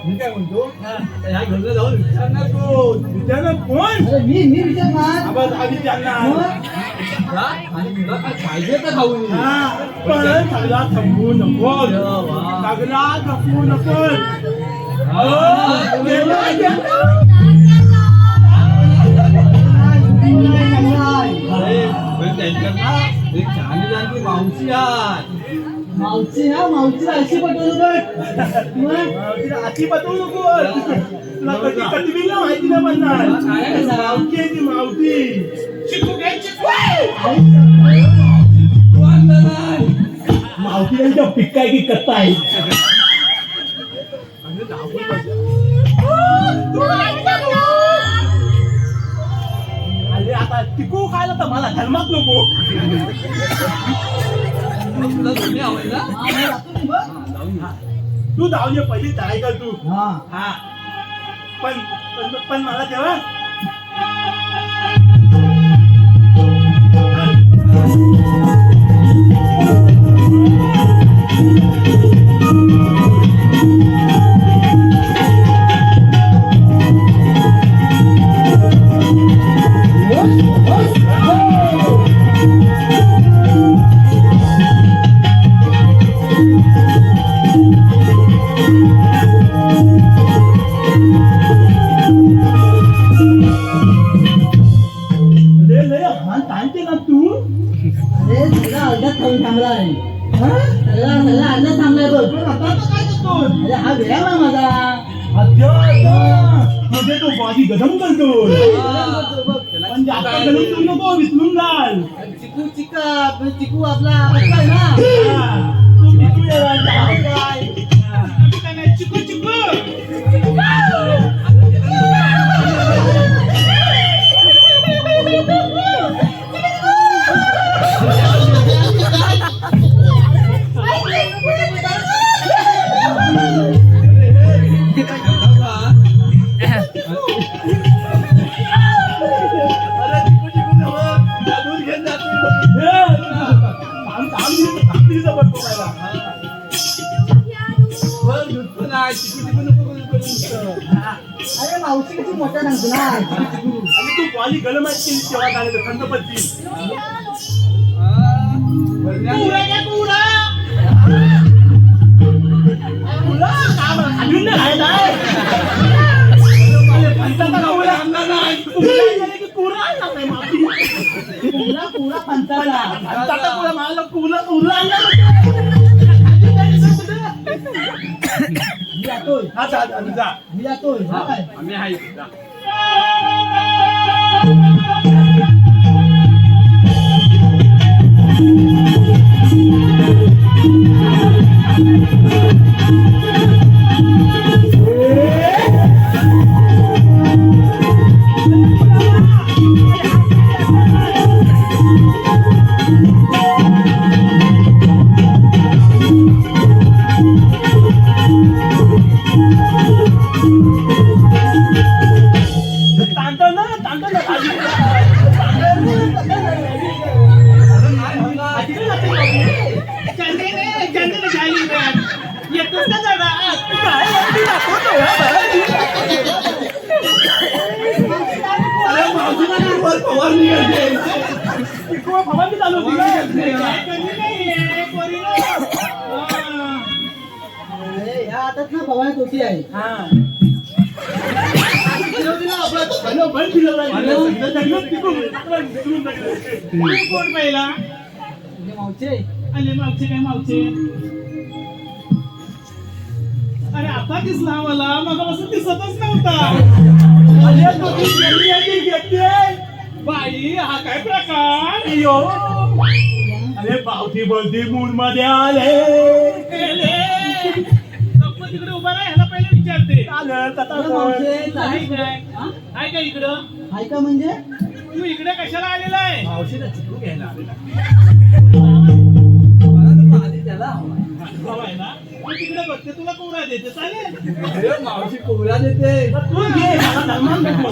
मी काय म्हणतो ह्या घरला जाऊन विचारणार कोण त्यानं कोण अरे मी विचारणार आवाज आधी त्यांना हा? आणि तुला काय पाहिजे तर खाऊन ये. पण सगळा थांबू नको वा. सगळा थांबू नको अरे पण त्यांच्यात ना एक छान जानकी मावशी आहे मावशी ना मावशीला अशी पटवलं बघ अति बदलू नको तुला कधी कधी माहिती नाही म्हणणार मावती आहे ती मावती चिकू घे चिकू मावती त्यांच्या पिक्का की कत्ता आहे अरे आता टिकू खायला तर मला धर्मात नको तुला दोन्ही आवडला तू धावले पहिली जाय का तू हा हा पण मला तेव्हा हा वेळा माझा म्हणजे तो बाजी गदम करतो पण जास्त गदम करू नको विसरून जाल चिकू चिकू आपला आहे ना तू बिकू काय चिकू चिकू दूध पण आहे चिकू पण नको करू नुसतं. अरे मावशी किती मोठा सांगतो ना आणि तू बॉली गलम केली तेव्हा झालं थंड पडतील. कुरा घ्या, कुरा. खाली नाही आहे ना. पंचाचा कुरा आणला नाही. कुरा गेले की कुरा आणला नाही माती. पुरा पंचाला पंचाचा कुरा मला कुरा कुरा आणला नाही. मी जातोय हा जा. मी जातोय हा काय आम्ही आहे जा. तांदळ ना खाली. चंदने झाली मॅम. येतोस का जरा? अरे मावशीला वर फवारणी करते. किंवा फवारणी चालू होती का? काय करली नाहीये, पोरीनं. अरे या हातात ना भवानी तोटी आहे हा. तू कोण पहिला? तुझे मावचे अरे मागचे काय मागचे? अरे आता दिसला मला, मगापासून दिसतच नव्हता. बाई हा काय प्रकार? अरे पावती बोलती मूड मध्ये आले. तिकडे उभा राहा, ह्याला पहिले विचारते. मावचे आहे चालीस काय? आहे का इकडं? आहे का म्हणजे तू इकडे कशाला आलेला आहे? मावशीला चिकू घ्यायला आलेला. आधी त्याला हवाय ना? तू तिकडे बघते, तुला कोरा देते, चालेल? अरे मावशी कोवळा देते. तू घे, मला धर्मान नको.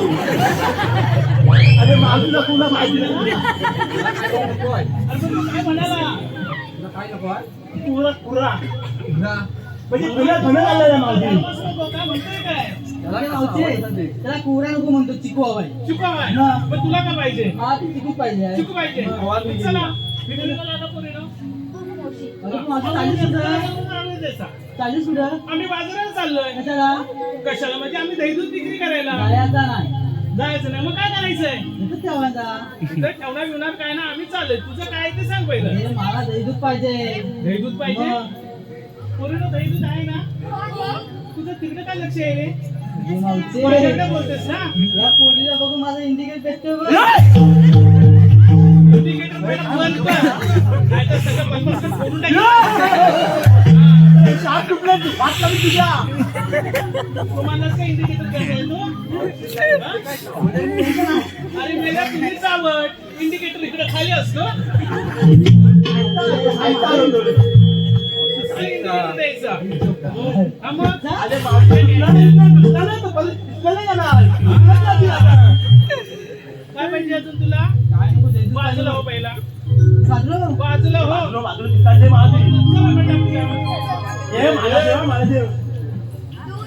अरे मावशीला तुला माहिती नाही. नको आहे. अरे पण तू काय म्हणाला? तुला काय नको आहे? पुरा पुरा तुला म्हणजे तुला धन आलेला मावशी. धर्मास नको, काय म्हणतोय काय? त्याला अरे कसं मावचे आवडतं ते? त्याला कोरा नको म्हणतो चिकू हवाय चिकू हवाय? हा. पण तुला काय पाहिजे? हा ती चिकू पाहिजे आहे. चिकू पाहिजे? हवाली चला, इकडे चला आता पोरीनो. अरे तू माझं चालीस कुठं आम्ही द्यायचा. चालीस कुठं आम्ही बाजारात चाललोय. कशाला कशाला? म्हणजे आम्ही दही दूध विक्री करायला जायचा नाही जायचं नाही. मग काय करायचंय? इथंच ठेवायचा इथं ठेवणार विवणार काय ना, आम्ही चाललोय. तुझं काय ते सांग पहिलं. हे मला दही दूध पाहिजे दही दूध पाहिजे? मग. पोरीनो दही दूध आहे ना? तुझं तिकडे काय लक्ष आहे रे? हे मावचे पोरीकडे बोलतेस ना? या पोरीला बघून माझं इंडिकेट भेटतोय बघ. इंडिकेटर पहिलं बंद कर. नाहीतर सगळं बंद फोडून टाकेल. सात तुकडे भात लावली तुझ्या. तुम्हालाच काय इंडिकेटर करायचं तू? अरे मेल्या तुम्हीच आवड. इंडिकेटर इकडे खाली असतो. इंडिकेटर द्यायचा. हा मग? अरे मावशी तुला नाही तर तुला नाही येणार. काय पाहिजे अजून तुला? काय नको दही दूध बाजूला हो पाहिजे. पहिला. बाजूला बाजूला हो. बाजूला बाजूला तिकडे मावशी. चला बेटा पुढे. हे मला देव मला देव.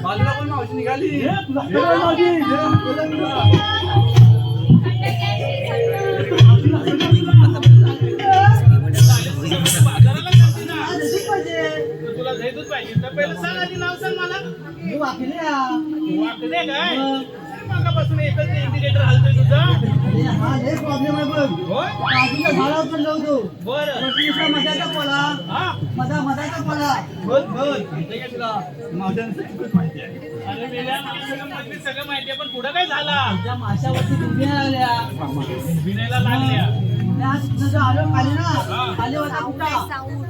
बाजूला पण मावशी निघाली. हे तुला हे मावशी. बाजाराला जाते ना. हा, दही पाहिजे तर तुला दही दूध पाहिजे तर पहिलं सांग, आधी नाव सांग मला. मी वाकले या वाकडे काय? मागापासून एकच इंडिकेटर हलतोय तुझा. अरे हा लय प्रॉब्लेम आहे बघ होय? बाजूला झाडावर पण लावतो बरं. नुसता मधाचा पोला हा. मधाचा पोला बस बस माहिती आहे का तुला मावशांचं चिकूच माहिती आहे. अरे मेल्या, मला सगळं माहिती, सगळं माहितीये, पण पुढं काय झाला? त्या माशावरती डुबी आल्या भिनायला लागल्या. त्या तुझं आलो खाली ना खाली होता कुठा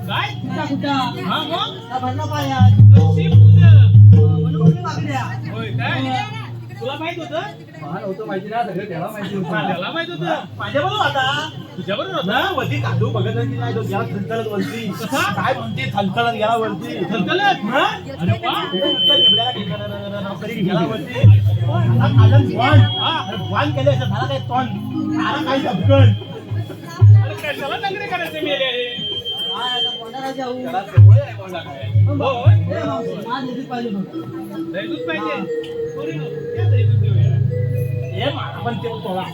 काय? कुठा हा मग? त्या भरला पायात नशीब तुझं. म्हणून मी वाकल्या होय काय? तुला माहित होतं? मला नव्हतं माहिती ना सगळं त्याला माहिती होतं. त्याला माहित होतं. माझ्या बरोबर आता तुझ्या बरोबर ना होता. वरती काढू बघत की नाही तो गेला थलथलत वरती. कसा? काय म्हणते थलथलत गेला वरती. थलथलत? हा? अरे वा. गेला वरती. आता खालन वाण. अरे वाण केले असं झाला काय तोंड. आला काय झपकन. अरे कशाला नगरे करायचे मेले हे? काय आता पोटात जरा जाऊ त्याला सवय आहे कोणाला काय. होय. ए, मावशी, माझं दूध पाहिजे बघ. दही दूध पाहिजे पोरी नो, या दही दूध देऊया. ये मला पण तेवढं तोळा.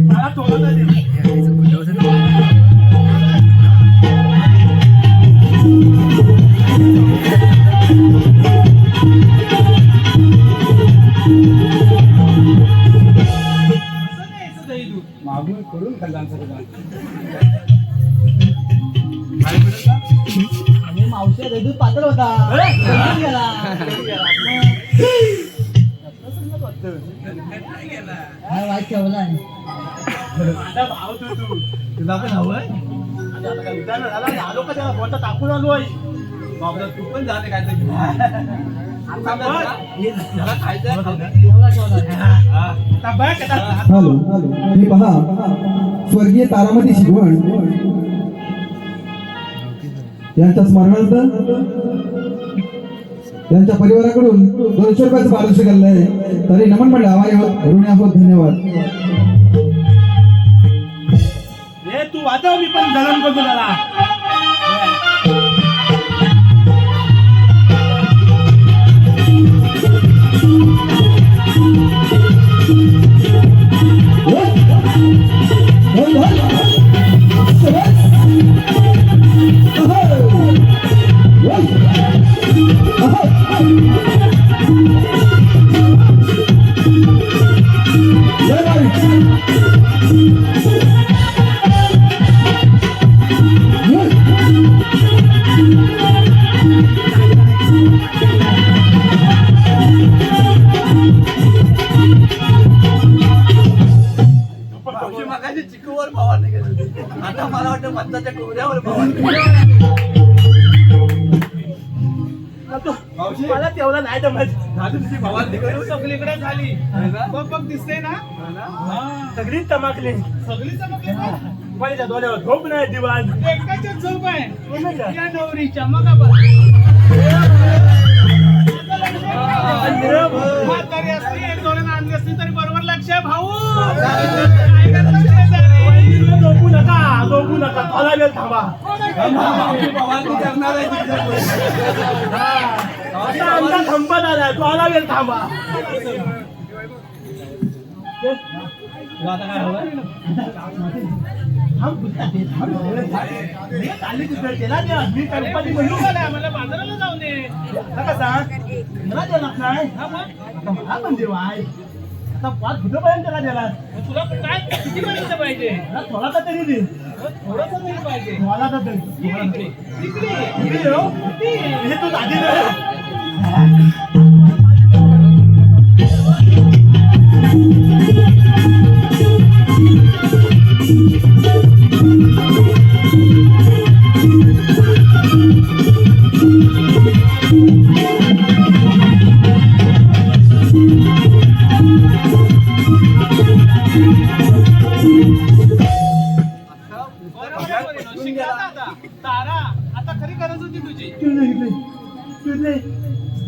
मला तोळा तर दे. असं नाही, असं दही दूध. मागून करून खाल्ला सगळं. आणि मावशी दूध पातळ होता कमी गेला. काय वाईट ठेवलाय माझा भाव तू तुला पण हवंय आता काय उदाहरण झाला ना, आलो का त्याला बोलता टाकून आलो आहे. बाबा तू पण झाले काय तर आता बघ. त्याला खायचं आहे, खाऊ दे. ठेवला ठेवला आता बघ आता. हॅलो हे पहा स्वर्गीय तारामती शिगवण यांच्या स्मरणार्थ यांच्या परिवाराकडून 200 रुपयाचं पारितोषिक आलेलं आहे. तरी नमन म्हणलं आभारी आहोत, ऋणी आहोत, धन्यवाद. हे तू वाजव मी पण दळण करतो त्याला. मावशी मगाशी चिकूवर फवारणी केली होती. आता मला वाटतं मत्ताच्या कोऱ्यावर फवारणी. मावशी मला तेवढा नाही जमत. झाली तुझी फवारणी करू सगळीकडे झाली. बघ बघ दिसते ना. सगळी चमकली. सगळी चमकली ना. माझ्या डोळ्यावर झोप नाही दिवाण. एकाच्या झोप आहे या नवरीच्या मग म्हातारी असली एक दोन आणली असली तरी बरोबर लक्ष आहे भाऊ. काय करायचं? झोपू नका थोडा वेळ थांबा. मावशी फवारणी करणार आहे तिकडे. आता आमचा संपत आलाय थोडा वेळ थांबा. तुला आता काय हवंय आम्हाला बाजाराला जाऊ दे. तुला काय किती पर्यंत पाहिजे? थोडा तर तरी दे थोडंसं तरी पाहिजे. मला तर तरी हे तू आधी तारा आता खरी गरज होती तुझी.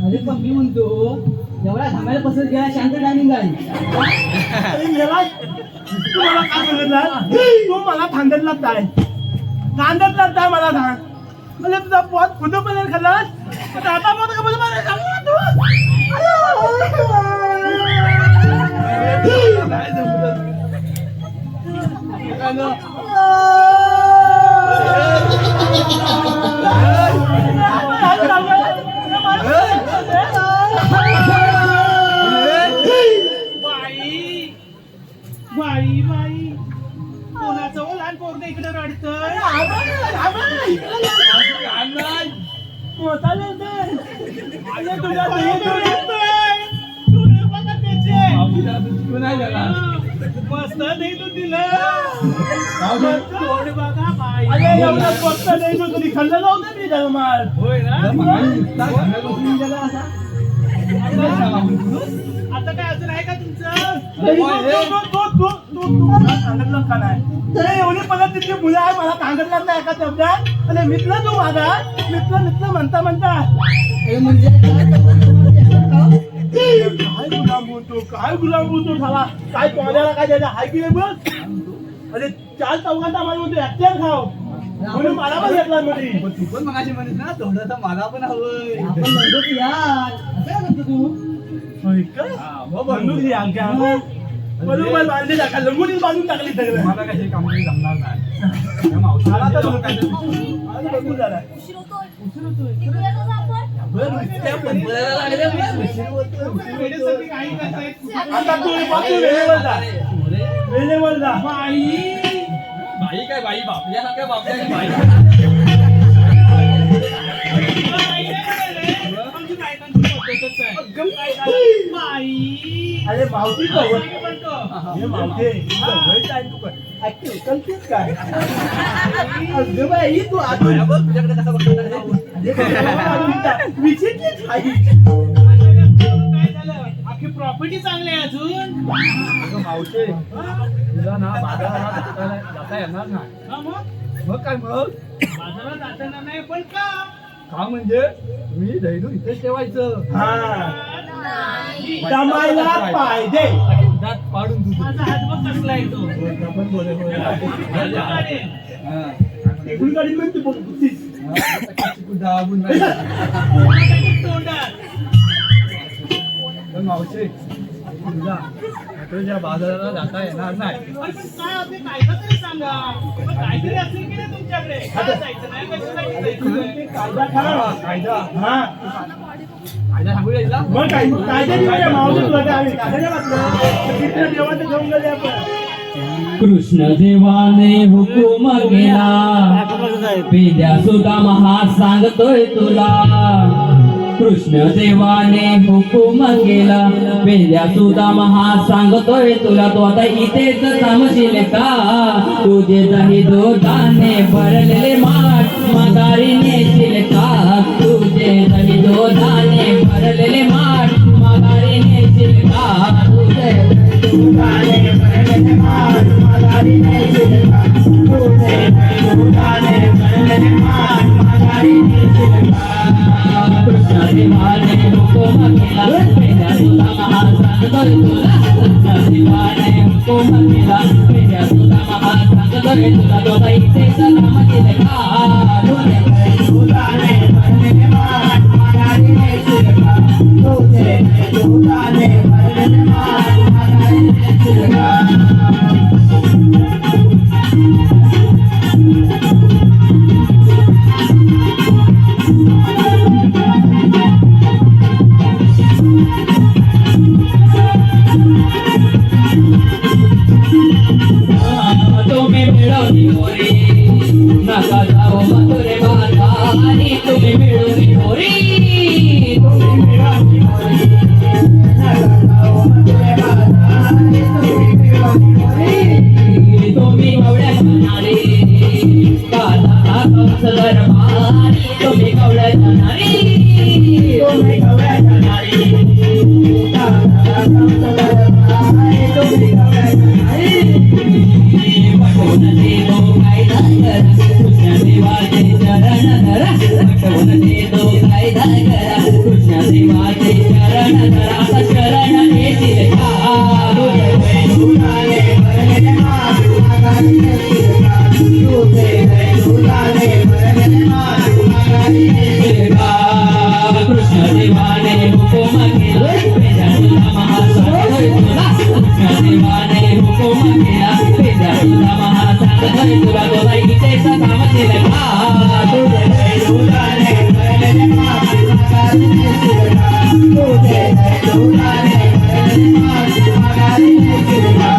अरे पण मी म्हणतो एवढ्या थांबायला पसंत घ्या शांत टायमिंग आहे तुम्हाला काय सांगितलं? तू मला थांबतलाच काय थांबतलाच काय मला सांग. म्हणजे तुझा पोट फुटू पण खाल्लास आता पोट का बाई बाई कोणाचं ओ लहान पोरग इकडे रडतंय. मस्त नाही तू दिलं बघा बाई. मस्त नाही तू कधी खाल्लं नव्हतं मी जगमाल. होय ना. आता काय अजून आहे का तुमचं? सांगितलं का नाही तर एवढी पद्धतीची मुलं आहे मला सांगितलं नाही एका शब्दात आणि मित्र तू माझा मित्र म्हणता म्हणजे काय गुलाम बोलतो झाला काय पोहल्याला काय द्यायचं हाय की नाही बघ. अरे चार चौघांचा आम्हाला म्हणतो हत्यार खाव म्हणून मला पण घेतला मध्ये पण तू पण मगाशी म्हणत ना थोडंसं मला पण हवंय आपण म्हणतो की यार असं काय म्हणतो तू होय का? बंदूक घे आमच्या बरोबर बांधली टाका लंगोटीच बांधून टाकली सगळं मला काही कामगिरी जमणार नाही त्या मावशीला मला तर जेव्हा काहीतरी आज बंदूक झाला उशीर होतोय निघूया का गं आपण बरं, नुसत्या पंपराला लागल्या बरं, उशीर होतोय, उशीर वेळेसाठी होतोय. काही करतायत. आता तू वेळेवर जा वेळेवर जा बाई बाई काय बाई बापल्यासारख्या बापल्या बाई आमची बायकांची पद्धतच आहे. काय झालं? बाई अरे मावशी बाई म्हणतो. हे मावशी जवळच आहे तू काय ऍक्टिव्ह कल्पीत काय अगं बाई तू अजून बघ तुझ्याकडे कसा बघतो विचित्रच आहे काय झालं? अख्खी प्रॉपर्टी चांगली आहे अजून अगं मावशे तुला ना बाजाराला जाता येणार नाही हा मग मग काय मग बाजारात जाताना नाही पण का का म्हणजे मी धैर्य इथेच ठेवायचं हा नाही जमायला पाहिजे दात पाडून तुझं माझा हातभाग कसला आहे तो पण बोले होय. अरे, हा. एकूण गाडी म्हणते बघतीस हा, आता किती कुठं दाबून नाही. कोणाच्या तोंडात पण मावशे तुला तुझ्या बाजाराला जाता येणार नाही अरे पण काय आपले कायदा तरी सांगा पण काहीतरी असेल की नाही तुमच्याकडे काय जायचं नाही कशासाठी जायचं कायदा ठरवा कायदा हा कायदा सांगू यायला मग काय कायद्याची काय मावशी तुला काय आम्ही कायद्याने वाचलं कृष्ण देवाचं घेऊन गेले आपण कृष्ण देवाने हुकुम केला पेद्या सुद्धा महा सांगतोय तुला कृष्ण देवाने हुकुम केला पेद्या सुद्धा महा सांगतोय तुला तू आता इथेच थांबशील का तुझे दही दुधाने भरलेले माठ माघारी नेशील का तुझे दही दुधाने भरलेले माठ माघारी नेशील का तुझे दुधाने भरलेले माठ माघारी नेशील का तुझे दुधाने भरलेले माठ माघारी नेशील का कृष्ण देवाने हुकुम केला पेद्या सुद्धा महा सांगतोय तुला कृष्ण देवाने हुकुम केला पेद्या सुद्धा महा सांगतोय तुला तो इथेच थांबशील का तुझे दुधाने भरलेले माठ माघारी नेशील का तुझे दुधाने भरलेले माठ माघारी नेशील का तुम्ही मिळवली मोरी नका जाओ मथुरे बाजारी तुम्ही मिळवली मोरी तुम्ही मिळवली मोरी नका जाओ मथुरे बाजारी तुम्ही मिळवली मोरी तुम्ही गवळ्या जाणारी काला कंस दरबारी तुम्ही गवळ्या जाणारी तुम्ही गवळ्या जाणारी काला कंस दरबारी तुम्ही गवळ्या जाणारी पटवून देतो कायदा करा कृष्ण देवाचे चरण धरा पटवून देतो कायदा करा कृष्ण देवाचे चरण धरा आता शरण येतील का तुझे दुधाने भरलेले माठ माघारी नेशील का तुझे दुधाने भरलेले माठ माघारी नेशील का कृष्ण देवाने हुकुम केला पेद्या सुद्धा महा सांगतोय तुला कृष्ण देवाने हुकुम केला पेद्या सुद्धा महा सांगतोय तुला तो इथेच थांबशील का तुझे दुधाने भरलेले माठ माघारी नेशील का तुझे दुधाने भरलेले माठ माघारी नेशील का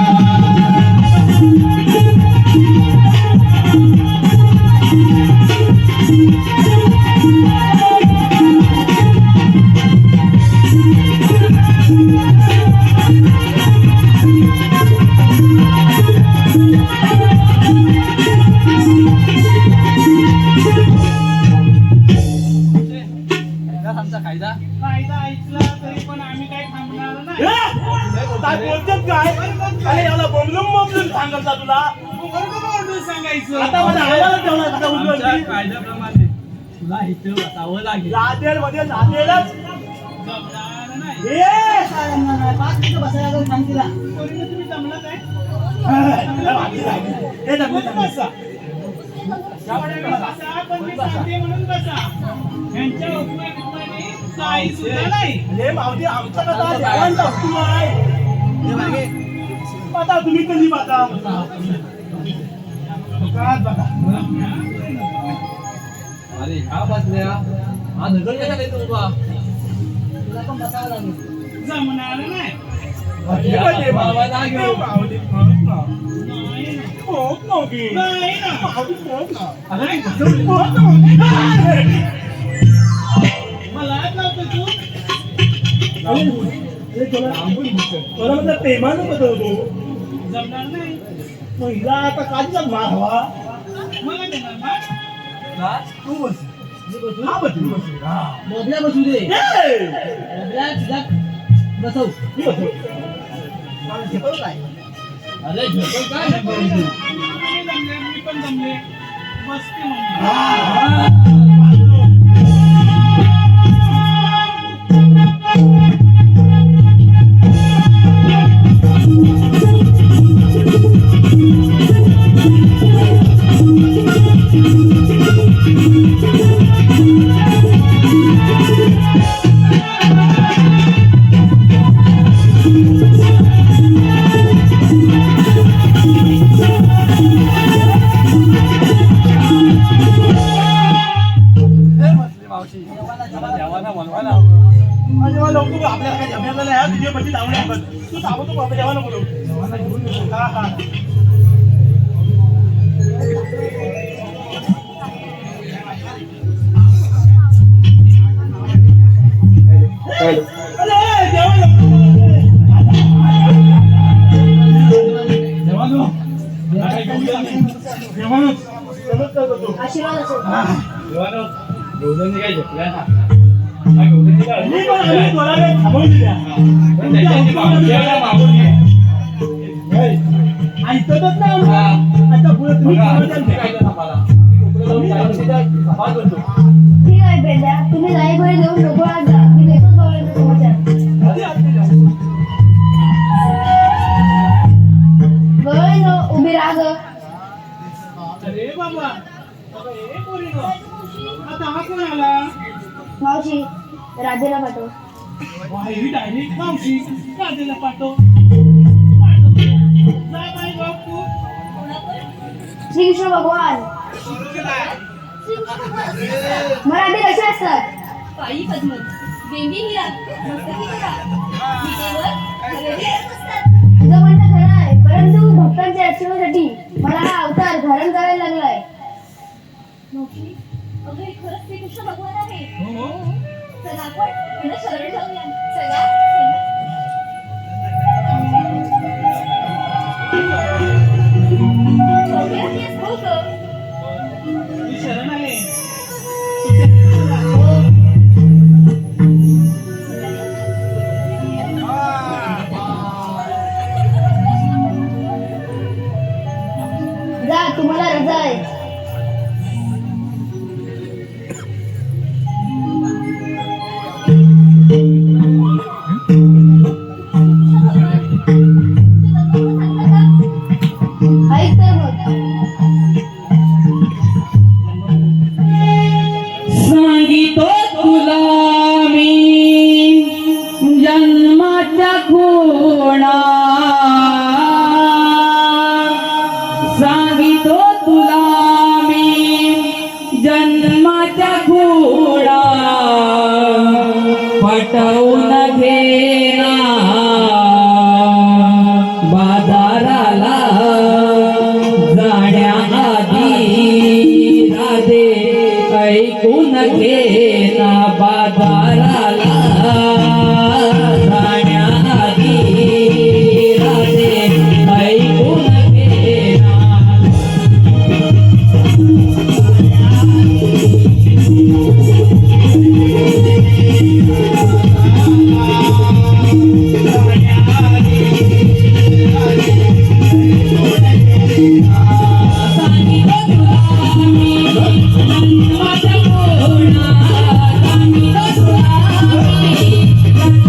आमचा कायदा कायदा ऐकला तरी पण आम्ही काही थांबणार नाही काय बोलतात काय अरे याला बोंबलून सांगता तुला बरोबर ओरडून सांगायचं आता मला आवाज ठेवला आता आमच्या उजवली कायद्याप्रमाणे तुला इथे बसावं लागेल लादेल मध्ये लादेलच जमणार नाही हे पाच मिनिटं बसायला सांग तिला पोरीनं तुम्ही जमलं काय हे जमलं, जमलं. बसा. बसा, पण मी सांगते म्हणून बसा. यांच्या हुकमाने काही सुद्धा नाही. हे मावशी आमचा कसा देवांचा हुकूम आहे. आता तुम्ही कधी बघा बघा. अरे ह्या बसल्या हा नगर कशा काय तुला जमणार नाही. बाबा ना घेऊ मावशी म्हणत ना. नाही ना. पोहत नव्हती. नाही ना. मावशी पोहत ना. अरे, पोहत नव्हती. मला आज लावतो तू. हे तुला म्हणजे प्रेमानं बदलतो. जमणार नाही. मग हिला आता काढीचा मार हवा. मला देणार ना. तू बस. हा बस, तू बस. हा. मोबल्या बसू दे ए! मोबल्या तुझा बसव तू बस. मला झेपलं काय? अरे झोपल काय तुम्ही जमले, मी पण जमले. बसते म्हणून. हा. माझे मला नको आपल्याला काय जमलं नाही. हा तुझे बच्चे धावणे आपण. तू थांबतो बाबा जेव्हा नको बोलू. हा हा. अरे जेव्हा नको. आशीर्वाद असो. काय झोपल्या ना मी पण आम्ही बोलायला थांबवून दिल्या. ऐकतच नाही आम्हाला. आता पुढे तुम्ही समाधान द्या. ठीक आहे बेटा, तुम्ही जाईकडे देऊन नको आज जा. मी देतोच बावळ्याचा समाचार. गवळी न उभी राहा ग. अरे बाबा. ए पोरीनो. आता हा कोण आला? मावशी राधेला पाठव. वाहिरी डायरेक्ट मावशी राधेला पाठव. जा बाई बापू. श्रीकृष्ण भगवान. मराठी कसे असतात? काळी पद्मत, बेंबी हिरा, मस्तकी गदा, विटेवर खरेदी करत असतात. तुझं म्हणणं खरं आहे, परंतु भक्तांच्या रक्षणासाठी मला हा अवतार धारण करायला लागलाय. मावशी, अगं हे खरंच श्रीकृष्ण भगवान आहे. चला आपण त्यांना शरण जाऊया. चला हो गं. मी शरण आहे. जा, तुम्हाला रजा आहे. ऐक तर मग. सांगितो तुला मी जन्माच्या खुणा सांगितो तुला मी जन्माच्या खुणा पटवून घेना बाजाराला जाण्याआधी राधे ऐकून घेना बाजाराला जाण्याआधी राधे ऐकून घेना सांगितलं तुला मी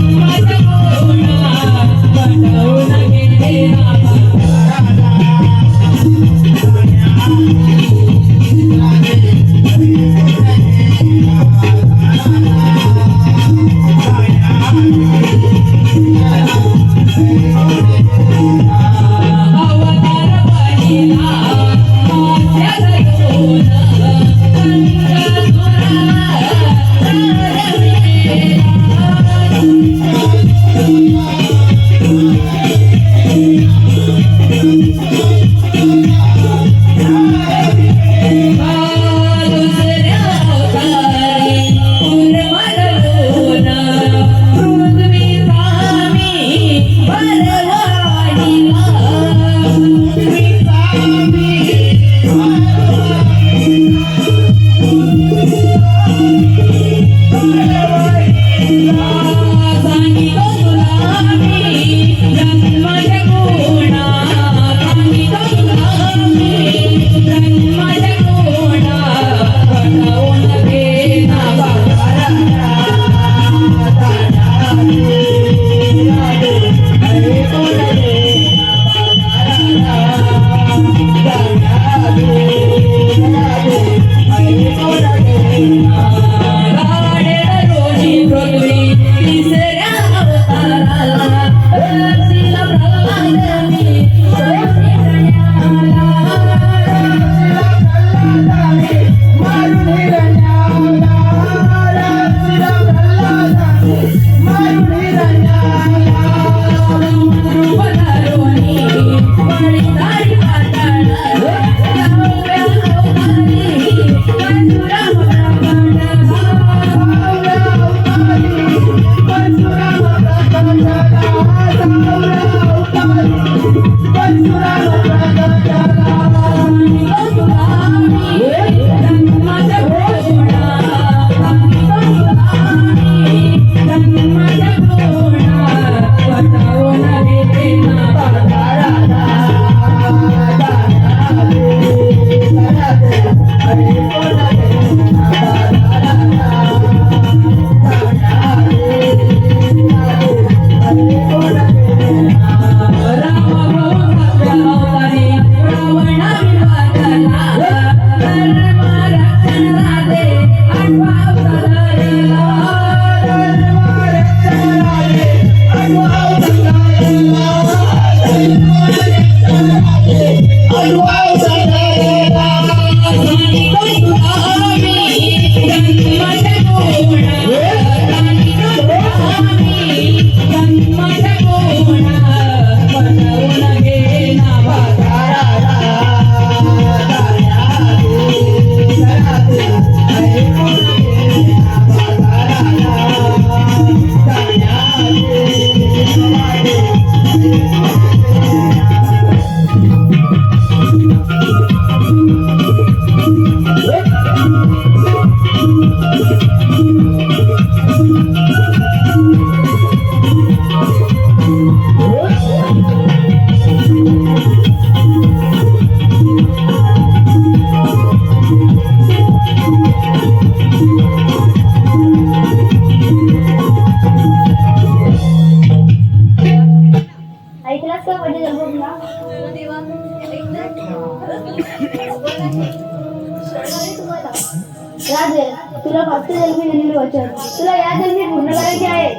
राजे तुला मागच्या जन्मी दिलेली वचन तुला या जन्मी पूर्ण करायचे आहे.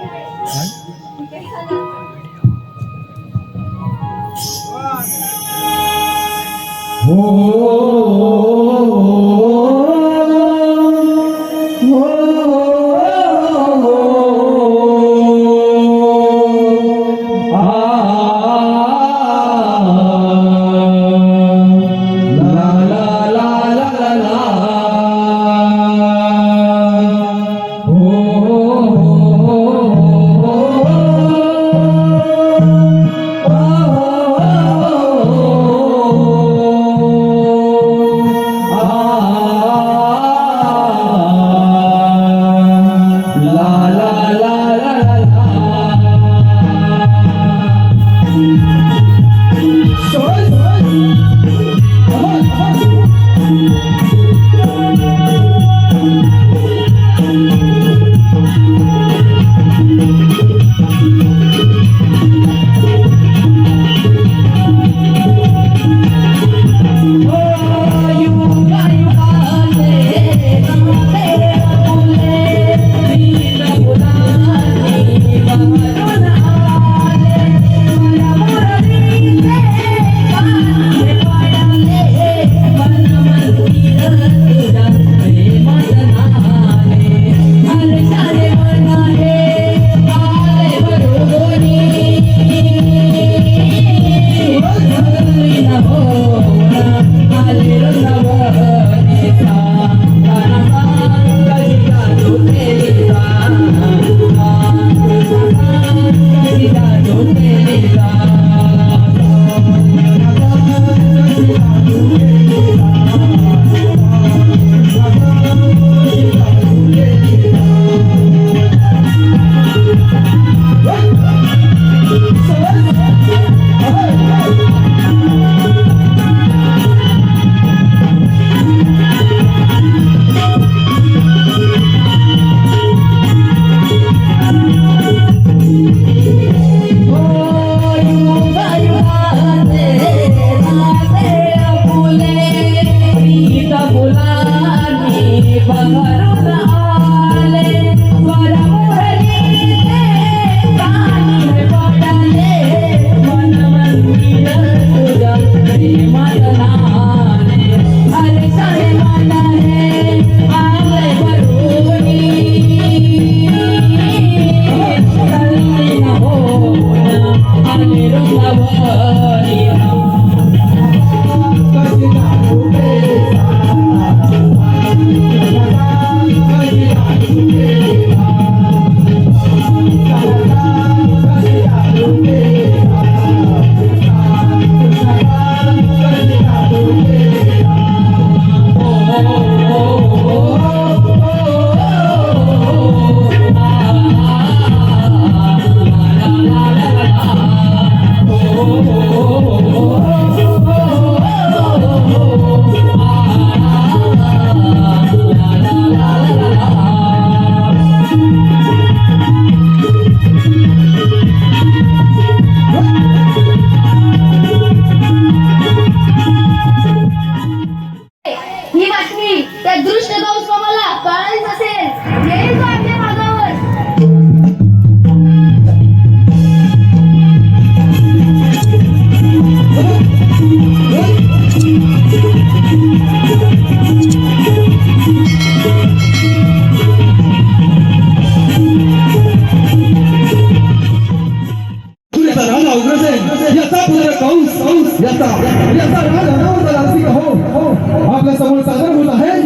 आपल्या समोर सादर होत आहे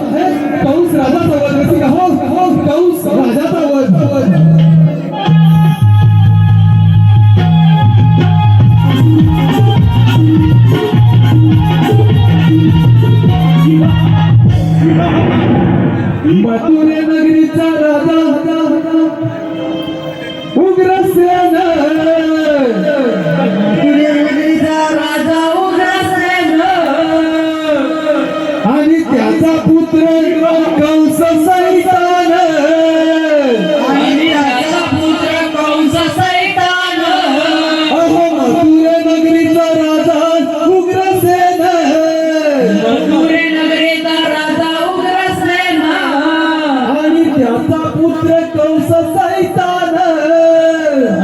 कंस राजाचा वध रसिका हो कंस राजाचा वध मथुरे नगरीचा राजा उग्रसेन मथुरे नगरीचा राजा उग्रसेन आणि त्याचा पुत्र कंस सैतान अहो मथुरे नगरीचा राजा उग्रसेन कंस सैतान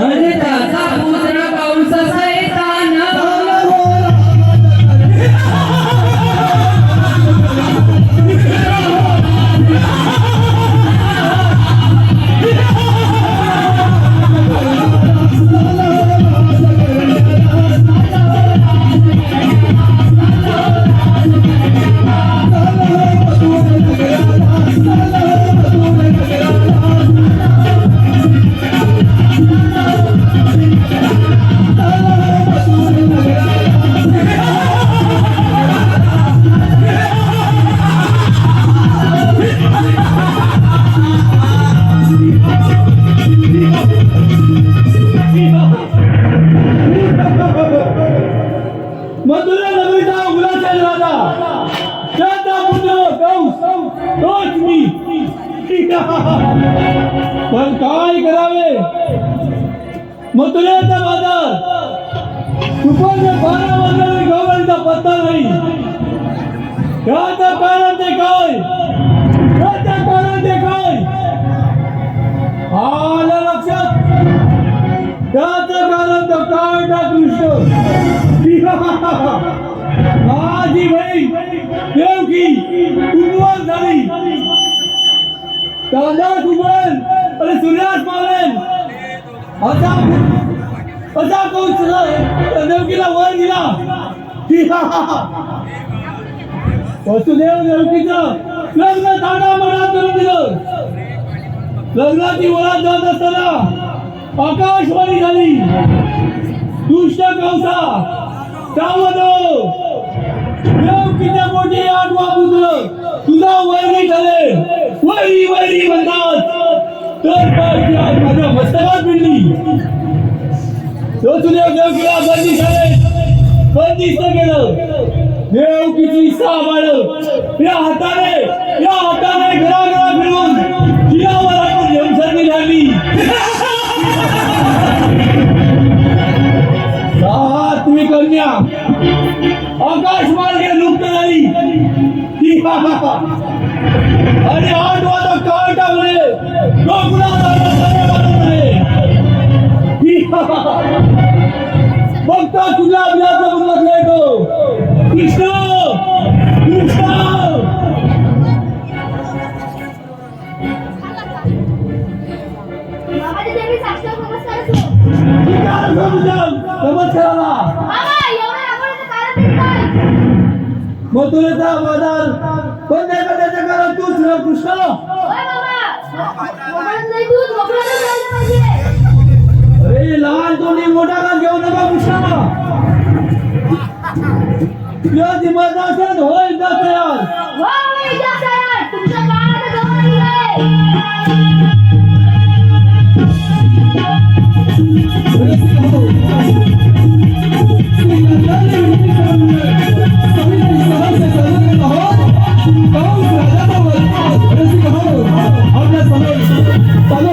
आणि त्याचा पुत्र कंस सैतान मथुरा नगरीचा उल्हास राजा त्याचा पुत्र कंस तोच मी पण काय करावे मथुरेचा बाजार दुपारच्या 12 वाजता गावांचा पत्ता नाही त्याचं कारण ते काय त्याचं कारण ते काय आलं लक्षात त्याचं कारण तो काळटा कृष्ण माझी बहीण देवकी उद्ध्वस्त झाली चांदण्यास उगवेल आणि सूर्यास मावेल असा कंस देवकीला वर दिला वसुदेव देवकीचं लग्न ताडामाडा करून दिलं लग्नाची वरात जात असताना आकाशवाणी झाली दुष्ट कंसा सावध देवकीच्या पोटी 8वा पुत्र तुझा वैरी झाले वैरी वैरी म्हणतात तर पाय आग माझ्या मस्तकात भिडली वसुदेव देवकीला बंदिस्त केलं देवकीची 6 बाळं या हाताने घराघरा फिरून जिवावर आपण जमसरणी झाली 7वी कन्या आकाश मार्गे लुप्त झाली आणि 8वा तो काळटा म्हणे बघता तुझ्या अभ्यासा म्हणून येतो कृष्ण कृष्ण मामाजी देवी साष्टांग नमस्कार असो. नमस्काराला मामा, एवढं रागावण्याचं कारण तरी काय? मथुरेचा बाजार बंद करण्याचं कारण तूच रे कृष्ण होय मामा. मोकळं नाही दूध, मोकळंच राहिलं पाहिजे. अरे लहान तोंडी मोठा का घेऊ नका कृष्णा तुझ्या दिमाग असेल होईल ना तयार हो, मी जास्त आहे. तुमचं बाळ आता जवळ आलंय. आपल्या समोर चालू